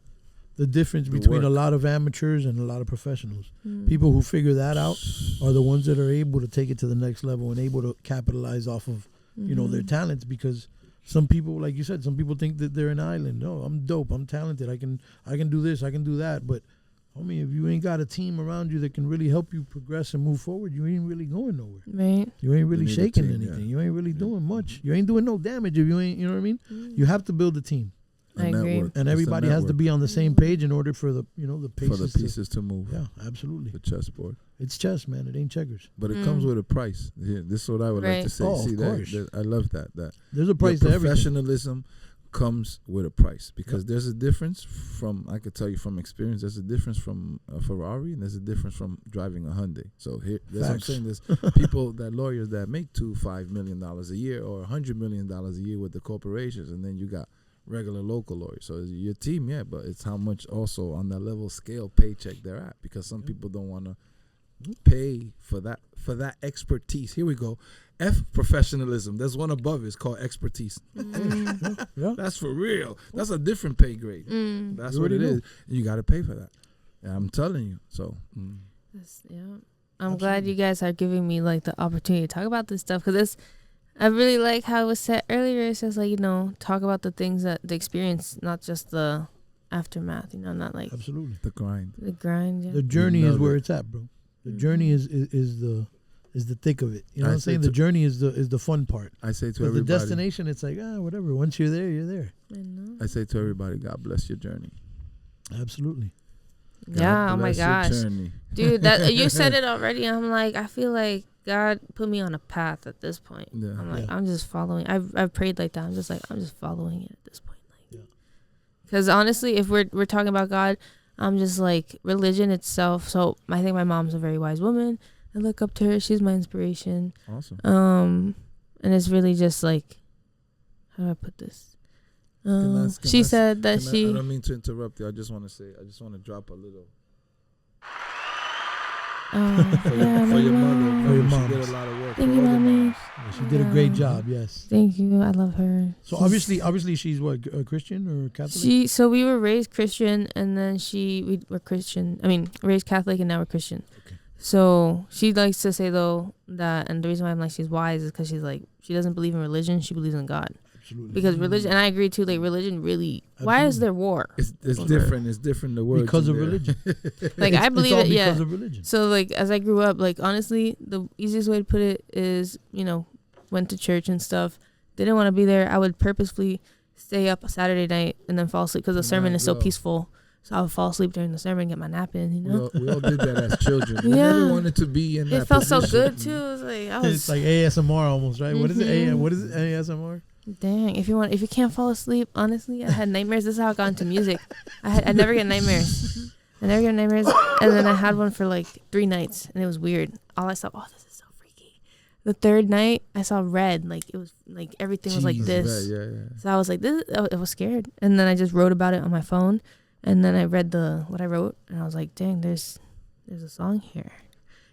the difference between a lot of amateurs and a lot of professionals. People who figure that out are the ones that are able to take it to the next level and able to capitalize off of their talents because. Some people, like you said, some people think that they're an island. No, I'm dope. I'm talented. I can do this. I can do that. But, if you ain't got a team around you that can really help you progress and move forward, you ain't really going nowhere. Right. You ain't really shaking anything. You ain't really doing much. You ain't doing no damage if you ain't, you know what I mean? You have to build a team. I agree. And everybody has to be on the same page in order for the pieces to move. Yeah, absolutely. The chessboard. It's chess, man. It ain't checkers. But it comes with a price. Yeah, this is what I would like to say. See, that I love that. There's a price to everything. Professionalism comes with a price because there's a difference I could tell you from experience, there's a difference from a Ferrari and there's a difference from driving a Hyundai. So that's what I'm saying. There's people, lawyers that make $5 million a year or $100 million a year with the corporations, and then you got regular local lawyers. So your team, but it's how much also on that level scale paycheck they're at because some people don't want to pay for that expertise. Here we go. Professionalism. There's one above it. It's called expertise. That's for real. That's a different pay grade. That's what it is. You got to pay for that. Yeah, I'm telling you. So. I'm glad you guys are giving me like the opportunity to talk about this stuff because I really like how it was said earlier. It's just like talk about the things that the experience, not just the aftermath, not like absolutely the grind. the grind. Yeah. the journey is where it's at, bro. The journey is the thick of it. You know what I'm saying? The journey is the fun part. I say to But everybody, the destination, it's like whatever. Once you're there, you're there. I know. I say to everybody, God bless your journey. Absolutely. Yeah. Oh my bless your gosh, journey. dude, that you said it already. I'm like, I feel like God put me on a path at this point. Yeah. I'm like, I'm just following. I've prayed like that. I'm just like, I'm just following it at this point. Like, because honestly, if we're talking about God, I'm just like religion itself. So I think my mom's a very wise woman. I look up to her. She's my inspiration. Awesome. And it's really just like, how do I put this? She said that I don't mean to interrupt you. I just want to drop a little. For your mother. For your mom. She did a lot of work. Thank you, mommy. Yeah, she did a great job. Yes. Thank you. I love her. So obviously, she's what, a Christian or Catholic? So we were raised Christian, and then we were Christian. I mean, raised Catholic, and now we're Christian. Okay. So she likes to say though that, and the reason why I'm like she's wise is because she's like she doesn't believe in religion. She believes in God. Absolutely. Because religion, and I agree too. Like religion, really. Absolutely. Why is there war? It's different. It's different. The words Because of in there. religion. Like I believe it's all it. Yeah. because of religion. So like as I grew up, like honestly, the easiest way to put it is, went to church and stuff. Didn't want to be there. I would purposefully stay up Saturday night and then fall asleep because the sermon is so peaceful. So I would fall asleep during the sermon, get my nap in. We all did that as children. We never wanted to be in that. It felt position. so good too. It was like It's like ASMR almost, right? What is it? What is it? ASMR? Dang, if you can't fall asleep, honestly, I had nightmares. This is how I got into music. I never get nightmares. And then I had one for like 3 nights, and it was weird. All I saw, this is so freaky. The 3rd night, I saw red. Like it was like everything was like this. Right, yeah. So I was like, I was scared. And then I just wrote about it on my phone, and then I read what I wrote, and I was like, dang, there's a song here.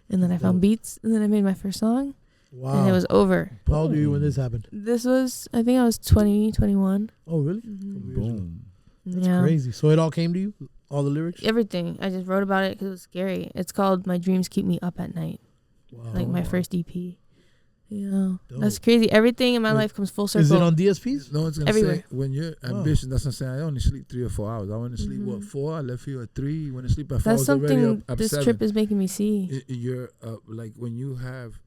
And then I found beats, and then I made my first song. Wow. And it was over. How old were you when this happened? This was, I think I was 20, 21. Oh, really? Mm-hmm. Boom. That's crazy. So it all came to you? All the lyrics? Everything. I just wrote about it because it was scary. It's called My Dreams Keep Me Up at Night. Wow. Like my first EP. Yeah. Dope. That's crazy. Everything in my life comes full circle. Is it on DSPs? No one's gonna Everywhere. say when you're ambitious. That's what I'm saying. I only sleep 3 or 4 hours. I went to sleep 4. I left here at 3. You went to sleep at 4. That's something this 7. trip is making me see. You're like when you have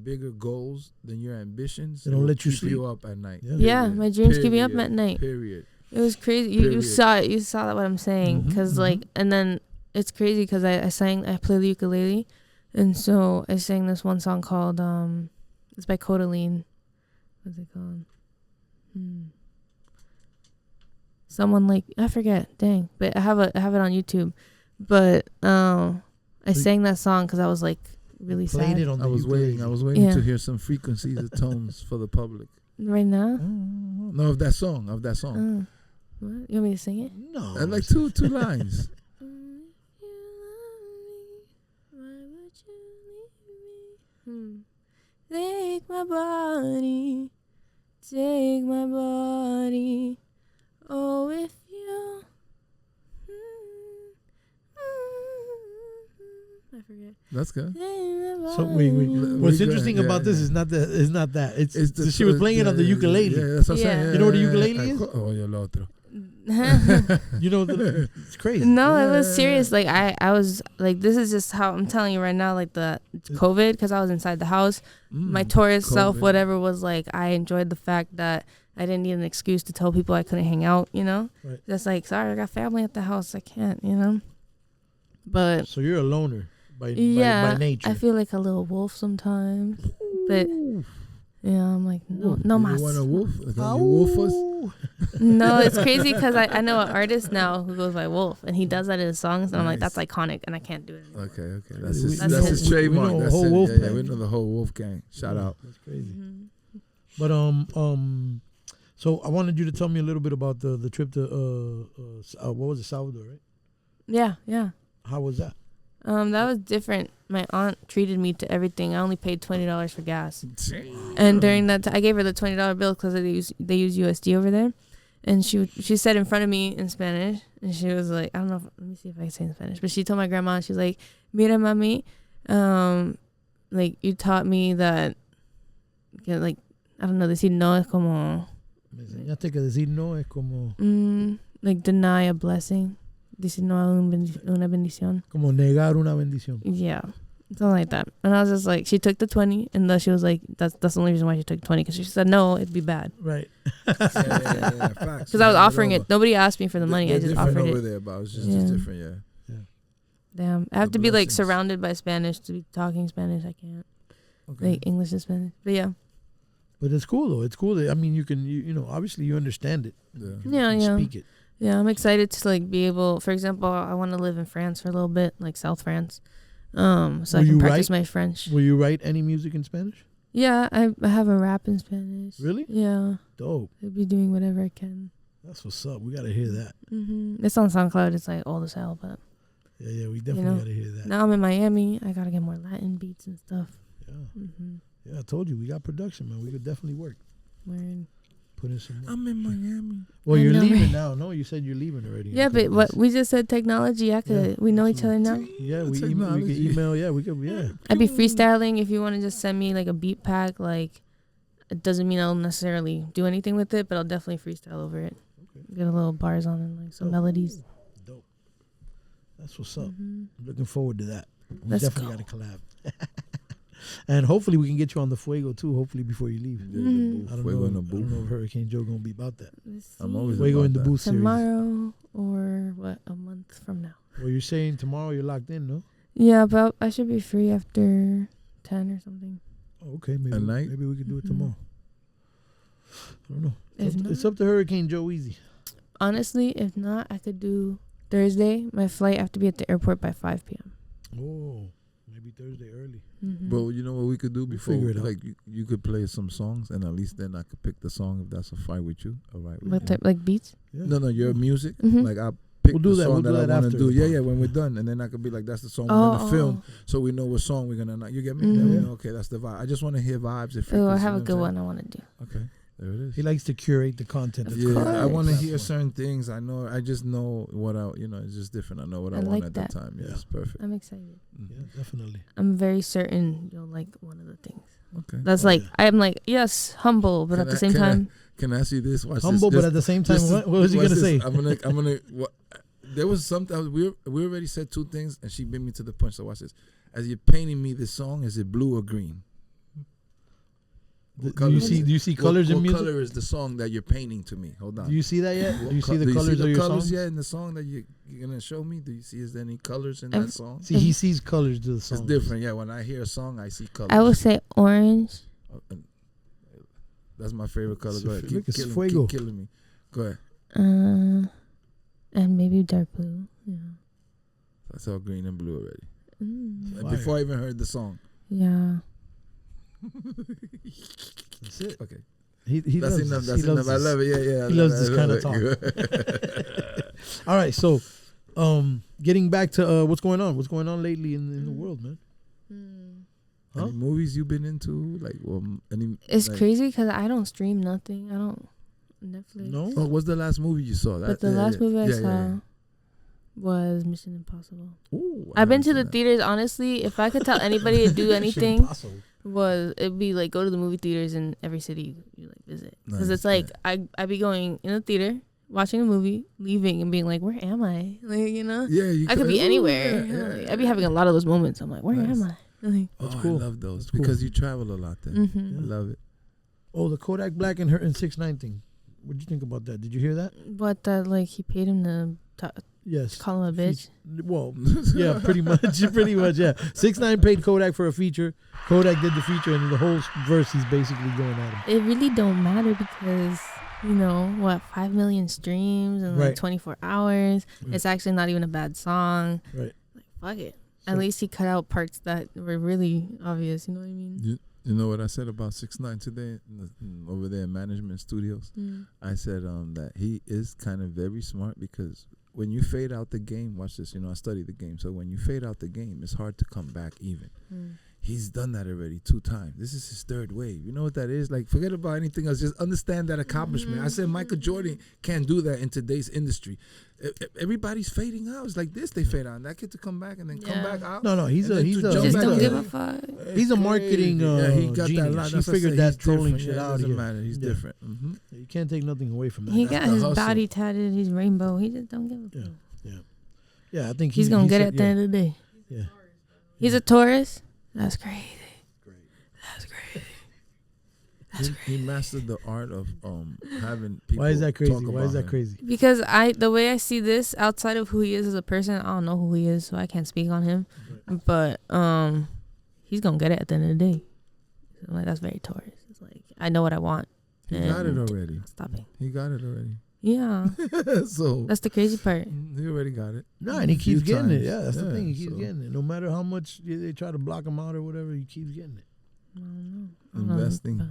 bigger goals than your ambitions. They don't let you keep sleep. you up at night. Yeah, my dreams keep me up at night. Period. It was crazy. You saw it. You saw that what I'm saying. Because and then it's crazy because I play the ukulele, and so I sang this one song called it's by Codaline. What's it called? Someone like I forget. Dang, but I have it on YouTube. But I sang that song because I was like really sad. It on I was waiting to hear some frequencies of tones for the public. Right now? No, of that song. What? You want me to sing it? No. And like two lines. Take my body, oh, if you. I forget. That's good. So wait. What's interesting about this is not that. It's she was playing it on the ukulele. Yeah, that's what I'm saying. You know what a ukulele is? Oh, el otro. You know, it's crazy. No, it was serious. Like I was like, this is just how I'm telling you right now. Like the COVID, because I was inside the house. My Taurus self, whatever, was like, I enjoyed the fact that I didn't need an excuse to tell people I couldn't hang out. Right. Just like, sorry, I got family at the house. I can't. But so you're a loner by nature. I feel like a little wolf sometimes. But yeah, I'm like, no mas. You want a wolf? Can you wolf us? No, it's crazy because I know an artist now who goes by Wolf, and he does that in his songs, and I'm like, that's iconic, and I can't do it anymore. Okay. That's his trademark. We know That's whole it. wolf Yeah, gang. we know the whole wolf gang. Shout out. That's crazy. But so I wanted you to tell me a little bit about the trip to what was it, Salvador, right? Yeah. How was that? That was different. My aunt treated me to everything. I only paid $20 for gas, and during that, I gave her the $20 bill because they use USD over there, and she said in front of me in Spanish, and she was like, I don't know. Let me see if I can say in Spanish. But she told my grandma, she's like, "Mira, mami, like you taught me that, like I don't know, decir no es como." Me enseñaste que decir no es como. like deny a blessing. Dice no a una bendición. Como negar una bendición. Yeah. Something like that. And I was just like, she took the 20, and then she was like, that's the only reason why she took 20, because she said no, it'd be bad. Right. Because I was offering it. Nobody asked me for the money. I just offered it. Over there, but it's just different, yeah. Damn. I have to be like surrounded by Spanish to be talking Spanish. I can't. Okay. Like English and Spanish. But yeah. But it's cool though. It's cool. I mean, you know, obviously you understand it. Yeah. You speak it. Yeah, I'm excited to like be able. For example, I want to live in France for a little bit, like South France. So I can practice my French. Will you write any music in Spanish? Yeah, I have a rap in Spanish. Really? Yeah. Dope. I'll be doing whatever I can. That's what's up. We gotta hear that. It's on SoundCloud. It's like old as hell, but yeah, we definitely gotta hear that. Now I'm in Miami. I gotta get more Latin beats and stuff. Yeah. Yeah, I told you we got production, man. We could definitely work. Word. Put in some. I'm in Miami. Well, you're leaving now. No, you said you're leaving already. Yeah, but what we just said technology. I could. We know each other now. Yeah, we could email. Yeah, we could. Yeah. I'd be freestyling if you want to just send me like a beat pack. Like, it doesn't mean I'll necessarily do anything with it, but I'll definitely freestyle over it. Okay. Get a little bars on it, like some melodies. Dope. That's what's up. I'm looking forward to that. We definitely got to collab. And hopefully we can get you on the Fuego too. Hopefully before you leave. I don't know if Hurricane Joe gonna be about that. I'm always Fuego about in the that. booth Tomorrow or what? A month from now. Well, you're saying tomorrow you're locked in, no? Yeah, but I should be free after 10 or something. Oh, okay, maybe at night. Maybe we could do it tomorrow. I don't know. It's up to Hurricane Joe Easy. Honestly, if not, I could do Thursday. My flight I have to be at the airport by 5 p.m. Oh. Maybe Thursday early. But you know what we could do before? Figure it out. Like you could play some songs, and at least then I could pick the song if that's a fight with you. All right. What type? Like beats? Yeah. No, your music. Like I pick the song that I want to do. Yeah, when we're done, and then I could be like, that's the song we're gonna film, so we know what song we're gonna. You get me? Then we know, okay, that's the vibe. I just want to hear vibes. I have a good one I want to do. Okay. There it is. He likes to curate the content. I want to hear certain things. I just know what it's just different. I know what I want at that time. Yeah, it's perfect. I'm excited. Yeah, definitely. I'm very certain you'll like one of the things. Okay. That's I'm like, yes, humble, but at the same time. Can I see this? Watch humble, this. But at the same time, what was he going to say? I'm gonna. There was something, we already said two things, and she beat me to the punch. So watch this. As you're painting me this song, is it blue or green? Do you see colors in music? What color is the song that you're painting to me? Hold on. Do you see that yet? Do you see the colors of your song? Yeah, in the song that you're gonna show me. Do you see? Is there any colors in that song? See, he sees colors to the song. It's different. Yeah, when I hear a song, I see colors. I would say orange. That's my favorite color. Go ahead. Keep killing me. Go ahead. And maybe dark blue. Yeah. I saw green and blue already. Before I even heard the song. Yeah. That's it. Okay. That's enough. That's enough. I love it. Yeah. He loves this kind of talk. All right. So, getting back to what's going on. What's going on lately in the world, man? Huh? Any movies you've been into? Like, it's crazy because I don't stream nothing. I don't Netflix. No. Oh, what's the last movie you saw? But the last movie I saw was Mission Impossible. Ooh, I've been to the theaters. Honestly, if I could tell anybody to do anything, it'd be like go to the movie theaters in every city you like visit. Because it's like I'd be going in the theater, watching a movie, leaving, and being like, where am I? Like, you know? Yeah, I could be anywhere. Yeah. I'd be having a lot of those moments. I'm like, where am I? Like, that's cool. I love those because you travel a lot. Then I love it. Oh, the Kodak Black and her and 6ix9ine thing. What did you think about that? Did you hear that? What like he paid him to call him a bitch? Well, yeah, pretty much, yeah. 6ix9ine paid Kodak for a feature. Kodak did the feature, and the whole verse he's basically going at him. It really don't matter because 5 million streams in like 24 hours. Right. It's actually not even a bad song. Right. Like fuck it. So, at least he cut out parts that were really obvious. You know what I mean? You know what I said about 6ix9ine today over there in Management Studios? I said that he is kind of very smart because when you fade out the game, watch this, I study the game. So when you fade out the game, it's hard to come back even. he's done that already 2 times. This is his 3rd wave. You know what that is? Like, forget about anything else. Just understand that accomplishment. I said Michael Jordan can't do that in today's industry. Everybody's fading out. It's like this, they fade out. And that kid to come back and then come back out. No, he's just don't give a fuck. He's a marketing he got genius. that line. He figured that trolling shit out. out It doesn't here. matter. He's different. Mm-hmm. You can't take nothing away from that. He That's got the his hustle. body tatted. He's rainbow. He just don't give a fuck. Yeah, I think He's gonna get it at the end of the day. Yeah. He's a Taurus. That's crazy. That's crazy. He mastered the art of having people. Why is that crazy? talk Why about is that him. crazy? Because the way I see this, outside of who he is as a person, I don't know who he is, so I can't speak on him. But he's gonna get it at the end of the day. So I'm like, that's very Taurus. It's like, I know what I want. He got it already. Stopping. He got it already. Yeah. So That's the crazy part. he already got it. No, and he keeps Few getting it. times. Yeah, that's the Yeah, thing. He keeps so- getting it. No matter how much they try to block him out or whatever, he keeps getting it. I don't know. Investing.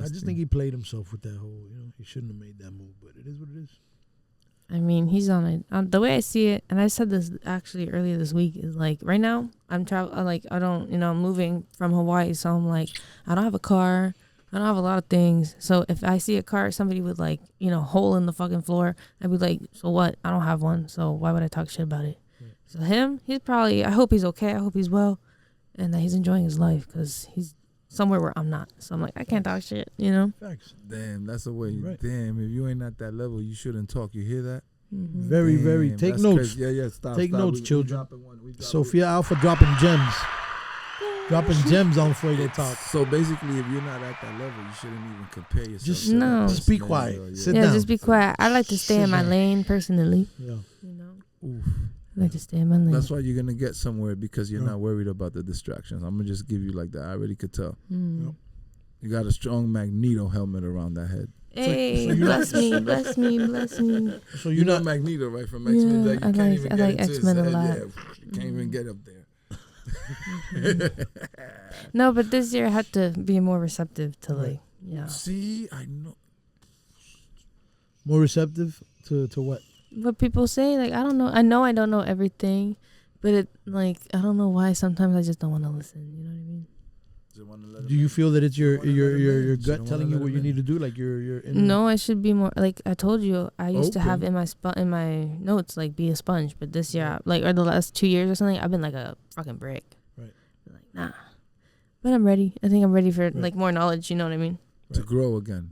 I just think he played himself with that whole, he shouldn't have made that move, but it is what it is. I mean, he's on it. The way I see it, and I said this actually earlier this week, is like right now I'm I'm moving from Hawaii, so I'm like, I don't have a car, I don't have a lot of things. So if I see a car, somebody with like, hole in the fucking floor, I'd be like, so what? I don't have one, so why would I talk shit about it? Right. So him, he's probably, I hope he's okay, I hope he's well, and that he's enjoying his life because he's somewhere where I'm not. So I'm like, I can't talk shit, Facts. Damn, that's the way. Right. Damn, if you ain't at that level, you shouldn't talk. You hear that? Mm-hmm. Very, Damn, very. Take that's notes. crazy. Yeah, stop. Take notes, We children. dropping one. We dropping- SophiAlfa dropping gems. Dropping gems on Fuego Talk. So basically, if you're not at that level, you shouldn't even compare yourself. Just to that No. person. Just be quiet. Yeah. Sit Yeah, down. just be quiet. I like to stay Sit in my down. lane personally. Yeah. Oof. I like to stay in my lane. That's why you're gonna get somewhere because you're Yeah. not worried about the distractions. I'm gonna just give you like that. I already could tell. Mm. Yep. You got a strong Magneto helmet around that head. Hey, so you're bless me, bless me, bless me. So You you're know not. Magneto, right? From X-Men. Yeah, Like, you I can't like- even I get like into his X-Men a head. lot. Yeah, you can't even get up there. No, but this year I had to be more receptive to like, See, I know. More receptive to what? what people say. Like, I don't know. I know I don't know everything, but it like I don't know why sometimes I just don't want to listen. You know what I mean? Do you feel that it's your wanna let him in. your Just gut don't telling wanna you let what him you in. need to do? Like your inner- No, I should be more like I told you. I used to have Open. in my notes like be a sponge, but this year or the last 2 years or something, I've been like a fucking brick. Right. Like nah, but I'm ready. I think I'm ready for Right. like more knowledge. You know what I mean? To grow again.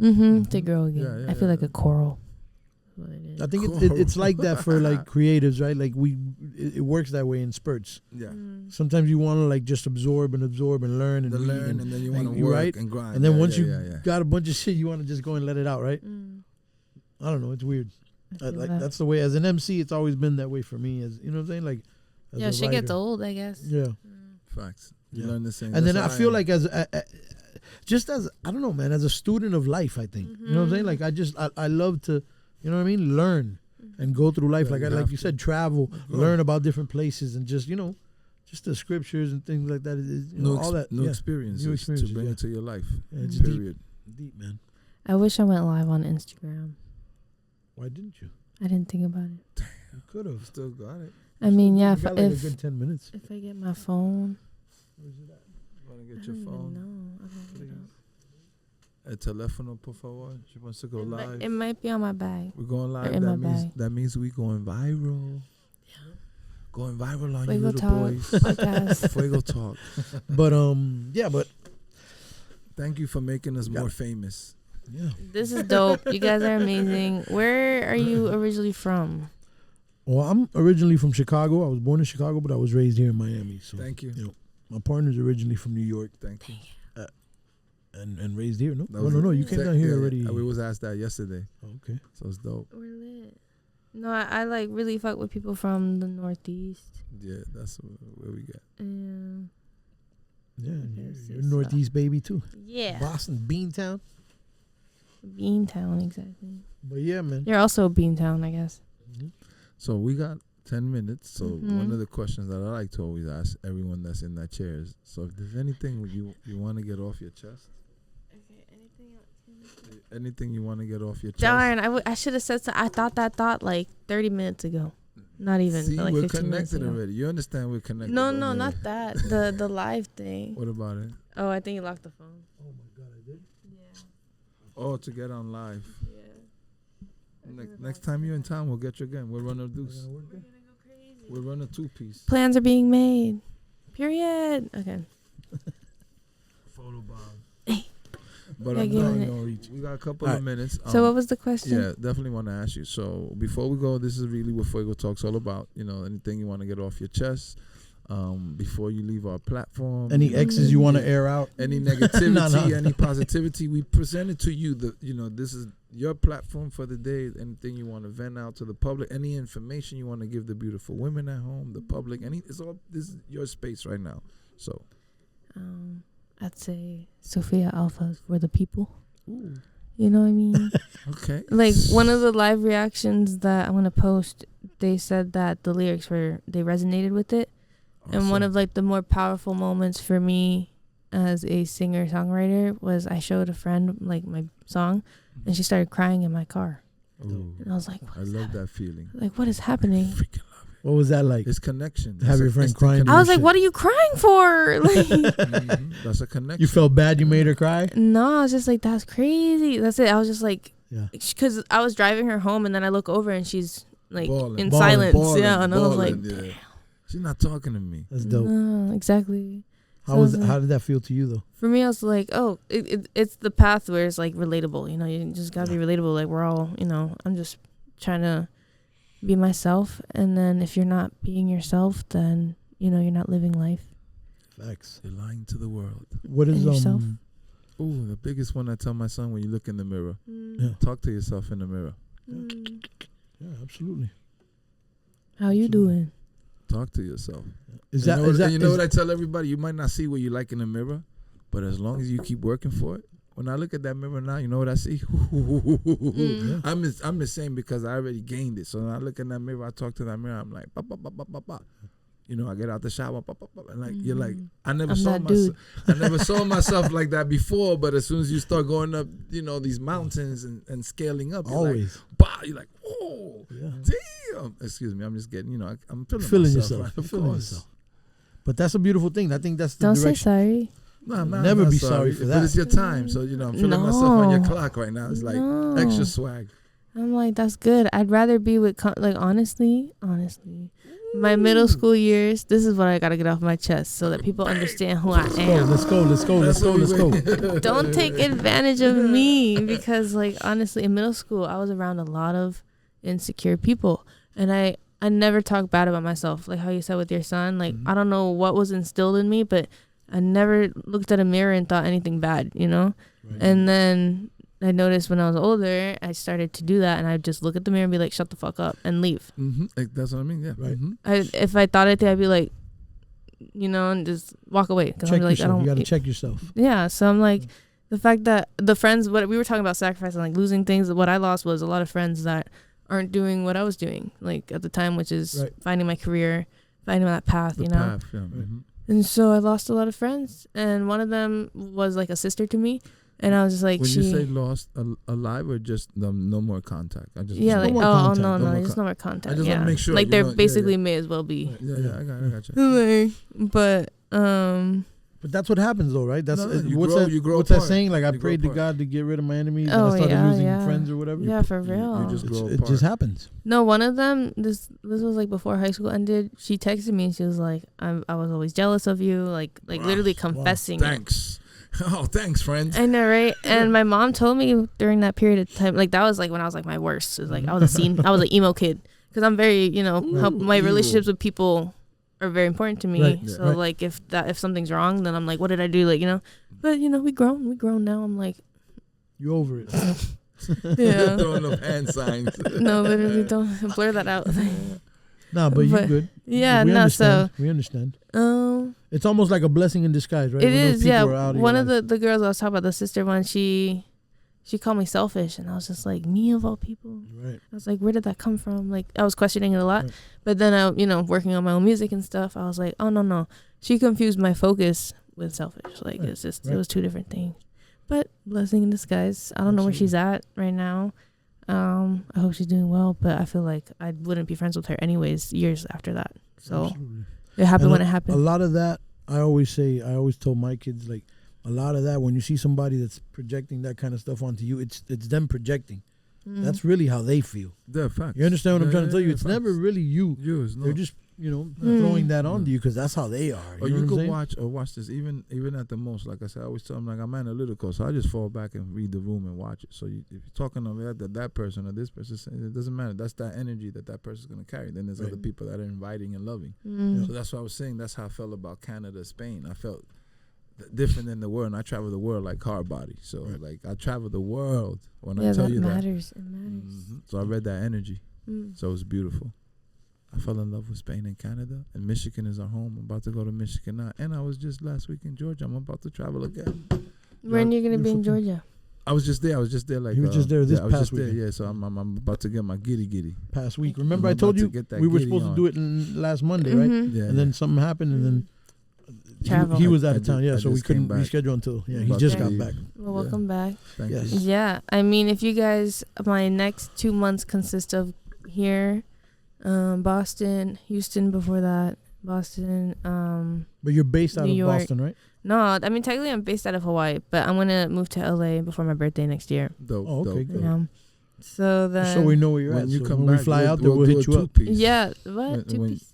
To grow again. Yeah, I feel like a coral. That's what it is. I think it's like that for like creatives, right? Like it works that way in spurts. Yeah. Sometimes you want to like just absorb and learn and read Learn and then you want to you work right? and grind. and then Yeah, once yeah, you yeah. got a bunch of shit, you want to just go and let it out, right? I don't know, it's weird. I feel Like that. that's the way as an MC, it's always been that way for me. As you know what I'm saying, like as Yeah, a shit gets writer. old, I guess. Yeah, Facts. You Yeah. learn the same. and then I That's feel how like as just as I don't know, man, as a student of life, I think you know what I'm saying. Like I love to, you know what I mean, learn and go through life. Yeah, Like you like have you to. said, travel, Grow. learn about different places, and just just the scriptures and things like that. All that. new Yeah. experiences, New experiences, to bring yeah. into your life. Yeah, it's deep. Period. Deep, man. I wish I went live on Instagram. Why didn't you? I didn't think about it. You could have. Still got it. I mean, yeah, You if got like a if, good 10 minutes. if I get my phone, Want to I get don't your even phone? know. I don't even know. El teléfono, por favor. She wants to go live. It might be on my bag. We're going live. in my That bag. means we going viral. Going viral on you Fuego little Talk boys. podcast. Fuego Talk. But yeah, but Thank you for making us more famous. yeah. This is dope. You guys are amazing. Where are you originally from? Well, I'm originally from Chicago. I was born in Chicago, but I was raised here in Miami. So Thank you. my partner's originally from New York Thank you. and raised here. No, That no, was no, it. no. You came down here Yeah, already. We was asked that yesterday, Oh, okay. so it's dope. We're lit. No, I like really fuck with people from the Northeast. Yeah, that's where we get. Yeah, Yes, you're yes, Northeast baby too. Yeah. Boston, Beantown. Beantown, exactly. But yeah, man. You're also Beantown, I guess. So we got 10 minutes. So Mhm. one of the questions that I like to always ask everyone that's in that chair is, so if there's anything you want to get off your chest, anything you want to get off your chest. Darn, I should have said so. I thought that thought like 30 minutes ago. Not even. See, like we're 15 minutes connected ago. already. You understand we're connected. No, already. not that. The live thing. What about it? Oh, I think you locked the phone. Oh my God, I did. Yeah. Oh, to get on live. Yeah. Next time you're in town, we'll get you again. We'll run a deuce. We're gonna go crazy. We'll run a 2-piece. Plans are being made. Period. Okay. Photo bomb. Hey. But Yeah, I'm give done. it. We got a couple All of minutes. So what was the question? Yeah, definitely want to ask you. So before we go, this is really what Fuego Talk's all about. You know, anything you want to get off your chest before you leave our platform. Any exes you want to air out? Any negativity, No. any positivity, we present it to you. This is your platform for the day. Anything you want to vent out to the public, any information you want to give the beautiful women at home, the public, this is your space right now. So I'd say SophiAlfa is for the people. ooh. You know what I mean? Okay. Like one of the live reactions that I'm gonna post, they said that the lyrics they resonated with it. And one of like the more powerful moments for me as a singer-songwriter was I showed a friend like my song and she started crying in my car. Ooh. And I was like, I love that feeling. like, what is happening? Freaking love What was that like? it. It's connection. Have your friend crying. I was Shit. like, what are you crying for? Like, That's a connection. You felt bad you made her cry? no, I was just like, that's crazy. That's it. I was just like, Yeah. because I was driving her home and then I look over and she's like Balling. in Balling, silence. Yeah. And I was like, yeah. She's not talking to me. That's dope. no, exactly. How So how did that feel to you though? For me, I was like, oh, it's the path where it's like relatable. You know, you just gotta be relatable. Like we're all, you know, I'm just trying to be myself. And then if you're not being yourself, then, you know, you're not living life. Facts. You're lying to the world. What is And yourself. Ooh, the biggest one I tell my son when you look in the mirror. Yeah. Talk to yourself in the mirror. Yeah, absolutely. How you doing? Talk to yourself. Is that is that you know what I tell everybody? You might not see what you like in the mirror, but as long as you keep working for it. When I look at that mirror now, you know what I see? I'm the same because I already gained it. So when I look in that mirror, I talk to that mirror. I'm like, bah, bah, bah, bah, bah, bah. You know, I get out the shower, bah, bah, bah, bah, and like you're like, I never saw myself like that before. But as soon as you start going up, you know, these mountains and scaling up, you're always like, bah, you're like, oh, yeah. damn. Excuse me, I'm just getting, you know, I'm feeling Feeling myself. yourself. Right? Of Feeling course. yourself. But that's a beautiful thing. I think that's the Don't say direction. sorry. No, I'm Never not be sorry for But that. it's your time, so you know I'm feeling myself on your No. clock right now. It's like No. extra swag. I'm like, that's good. I'd rather be with, like, honestly, my middle school years, this is what I got to get off my chest so that people understand who I am. Let's go. Don't take advantage of me because, like, honestly, in middle school, I was around a lot of insecure people. And I never talk bad about myself. Like how you said with your son, like, I don't know what was instilled in me, but I never looked at a mirror and thought anything bad, you know? Right. And then I noticed when I was older, I started to do that, and I'd just look at the mirror and be like, shut the fuck up, and leave. Like, that's what I mean, yeah. Right. If I thought anything, I'd be like, you know, and just walk away. Cause Check I'd be like, yourself. You got to check yourself. Yeah, so I'm like, the fact that the friends, what we were talking about sacrificing, like losing things, what I lost was a lot of friends that aren't doing what I was doing, like at the time, which is finding my career, finding that path, you know? Yeah. And so I lost a lot of friends, and one of them was like a sister to me, and I was just like, when you say lost, alive or just no more contact? I just yeah, like no no, more just no more contact. I just yeah. want to make sure, like they're basically yeah. may as well be. Yeah, I got you. But But that's what happens though, right? That's you grow what's apart. that saying? Like I You prayed to grow God to get rid of my enemies, Oh, and I started yeah, losing yeah. friends or whatever. yeah, for real. You just grow It apart. just happens. No, one of them, this was like before high school ended. She texted me and she was like, I was always jealous of you, like literally confessing. Thanks. Oh, thanks, friend. I know, right? And my mom told me during that period of time, like that was like when I was like my worst. It was like I was an emo kid because I'm very, you know, my relationships with people are very important to me. Right, so right. like if something's wrong, then I'm like, what did I do? Like, you know, but you know, we grown now. I'm like, You over it. yeah. Throwing up hand signs. No, literally don't blur that out. Nah, but you But- good. Yeah, we no, understand. We understand. It's almost like a blessing in disguise, right? it When those is, people yeah. are out One your of life. the girls I was talking about, the sister one, she called me selfish, and I was just like, me of all people. Right. I was like, where did that come from? Like, I was questioning it a lot. Right. But then I, you know, working on my own music and stuff, I was like, oh, no. She confused my focus with selfish. Like, Right. it's just, Right. it was two different things. But blessing in disguise. I don't know where she's at right now. I hope she's doing well, but I feel like I wouldn't be friends with her anyways years after that. So Absolutely. it happened And when it happened. A lot of that, I always tell my kids, like, a lot of that, when you see somebody that's projecting that kind of stuff onto you, it's them projecting. That's really how they feel. Yeah, facts. You understand what I'm trying to tell you? It's facts. never really you. No. They're just, throwing that onto you because that's how they are. Or You know you what I'm could saying? watch this even at the most. Like I said, I always tell them, like, I'm analytical, so I just fall back and read the room and watch it. So if you're talking about that person or this person, it doesn't matter. That's that energy that person's gonna carry. Then there's other people that are inviting and loving. So that's what I was saying. That's how I felt about Canada, Spain. I felt different in the world, and I travel the world like hard body. So like I travel the world when I tell you that. It matters. So I read that energy. So it was beautiful. I fell in love with Spain and Canada, and Michigan is our home. I'm about to go to Michigan now, and I was just last week in Georgia. I'm about to travel again. When are you gonna be in Georgia? I was just there. Like you were just there this I was past just weekend. there. Yeah, so I'm about to get my giddy. Past week. Remember I'm I told about you to get that we were giddy supposed on. to do it last Monday, right? Yeah, And then something happened, and then Travel. he was out of I town. ju- Yeah, I so we just came couldn't back. reschedule until he About just to got leave. back. Well, welcome back. Thank Yes. you. Yeah, I mean, if you guys, my next 2 months consist of here, Boston, Houston before that, Boston, But you're based out New of York. Boston, right? No, I mean, technically I'm based out of Hawaii, but I'm going to move to LA before my birthday next year. Dope. Oh, okay, dope, good. dope. So then. So we know where you're When at. you So come when back, we fly out there, we'll hit do you a up. two-piece. Yeah, what? Two piece?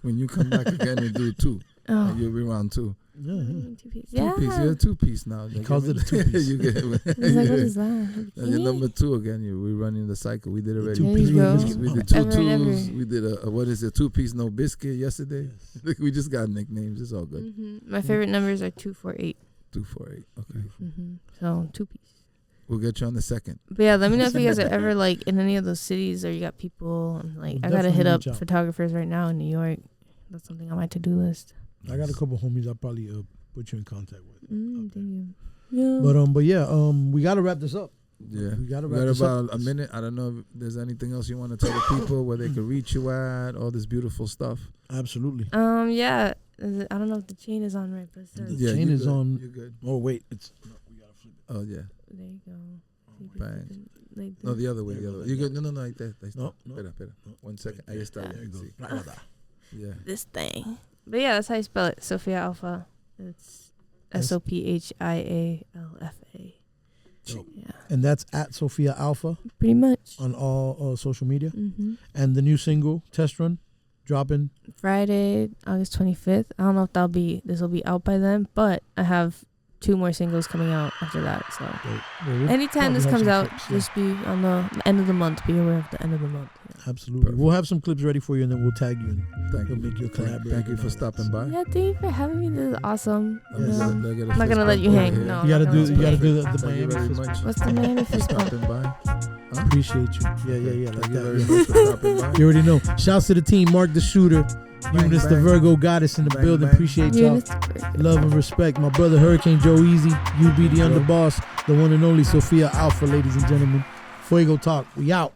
When you come back again, we do two. Oh. And you'll be round two. Yeah, yeah. Two piece. Two-piece. You're a two-piece now. He calls it a two-piece. You get I was like, what is that? You're number two again. We're running the cycle. We did already. two-piece There you biscuit. go. We did two Ever and twos. ever. We did what is it? Two-piece no biscuit yesterday. Yes. We just got nicknames. It's all good. My favorite numbers are 248. 248. Okay. So 2 piece. We'll get you on the second. But yeah, let me know if you guys are ever like in any of those cities or you got people. And, like, We'll I gotta hit definitely up reach out. photographers right now in New York. That's something on my to-do list. I got a couple homies I'll probably put you in contact with. Thank you. Yeah. But yeah, we gotta wrap this up. Yeah. We gotta We wrap got this up. about a minute. I don't know if there's anything else you want to tell the people where they can reach you at, all this beautiful stuff. Absolutely. Yeah. I don't know if the chain is on right, but it says. The chain you is good. on. You're good. Oh wait, it's. No, we gotta flip it. Oh, yeah. There you go. See if Bang. you can, like No, this. the other way. The other way. You good? No, like that. No, Espera. 1 second. Ahí está. There you go. Sí. Right, right, right. Yeah. This thing. But yeah, that's how you spell it. SophiAlfa. It's SophiAlfa. Dope. Yeah. And that's at SophiAlfa Pretty much. on all social media. Mm-hmm. And the new single Test Run dropping. Friday, August 25th. I don't know if this will be out by then, but I have 2 more singles coming out after that. So anytime this comes out, just be on the end of the month. Be aware of the end of the month. Yeah. Absolutely. Perfect. We'll have some clips ready for you, and then we'll tag you, and Thank we'll you. make you a collaborator. Thank you for stopping by. Yeah, thank you for having me. This is awesome. Yes. No, I'm I'm not gonna let you hang. No, You gotta I'm do not gonna let you hang. the Thank you Miami very fist much. bump. What's the Miami For fist bump? stopping by. Appreciate you. Yeah, like Thank you that. very Yeah. much for stopping by. You already know. Shouts to the team. Mark the shooter. Bang, Eunice the bang. Virgo goddess in the Bang, building. bang. Appreciate y'all. Love and respect. My brother Hurricane Joe Easy. You be the underboss. The one and only SophiAlfa, ladies and gentlemen. Fuego Talk. We out.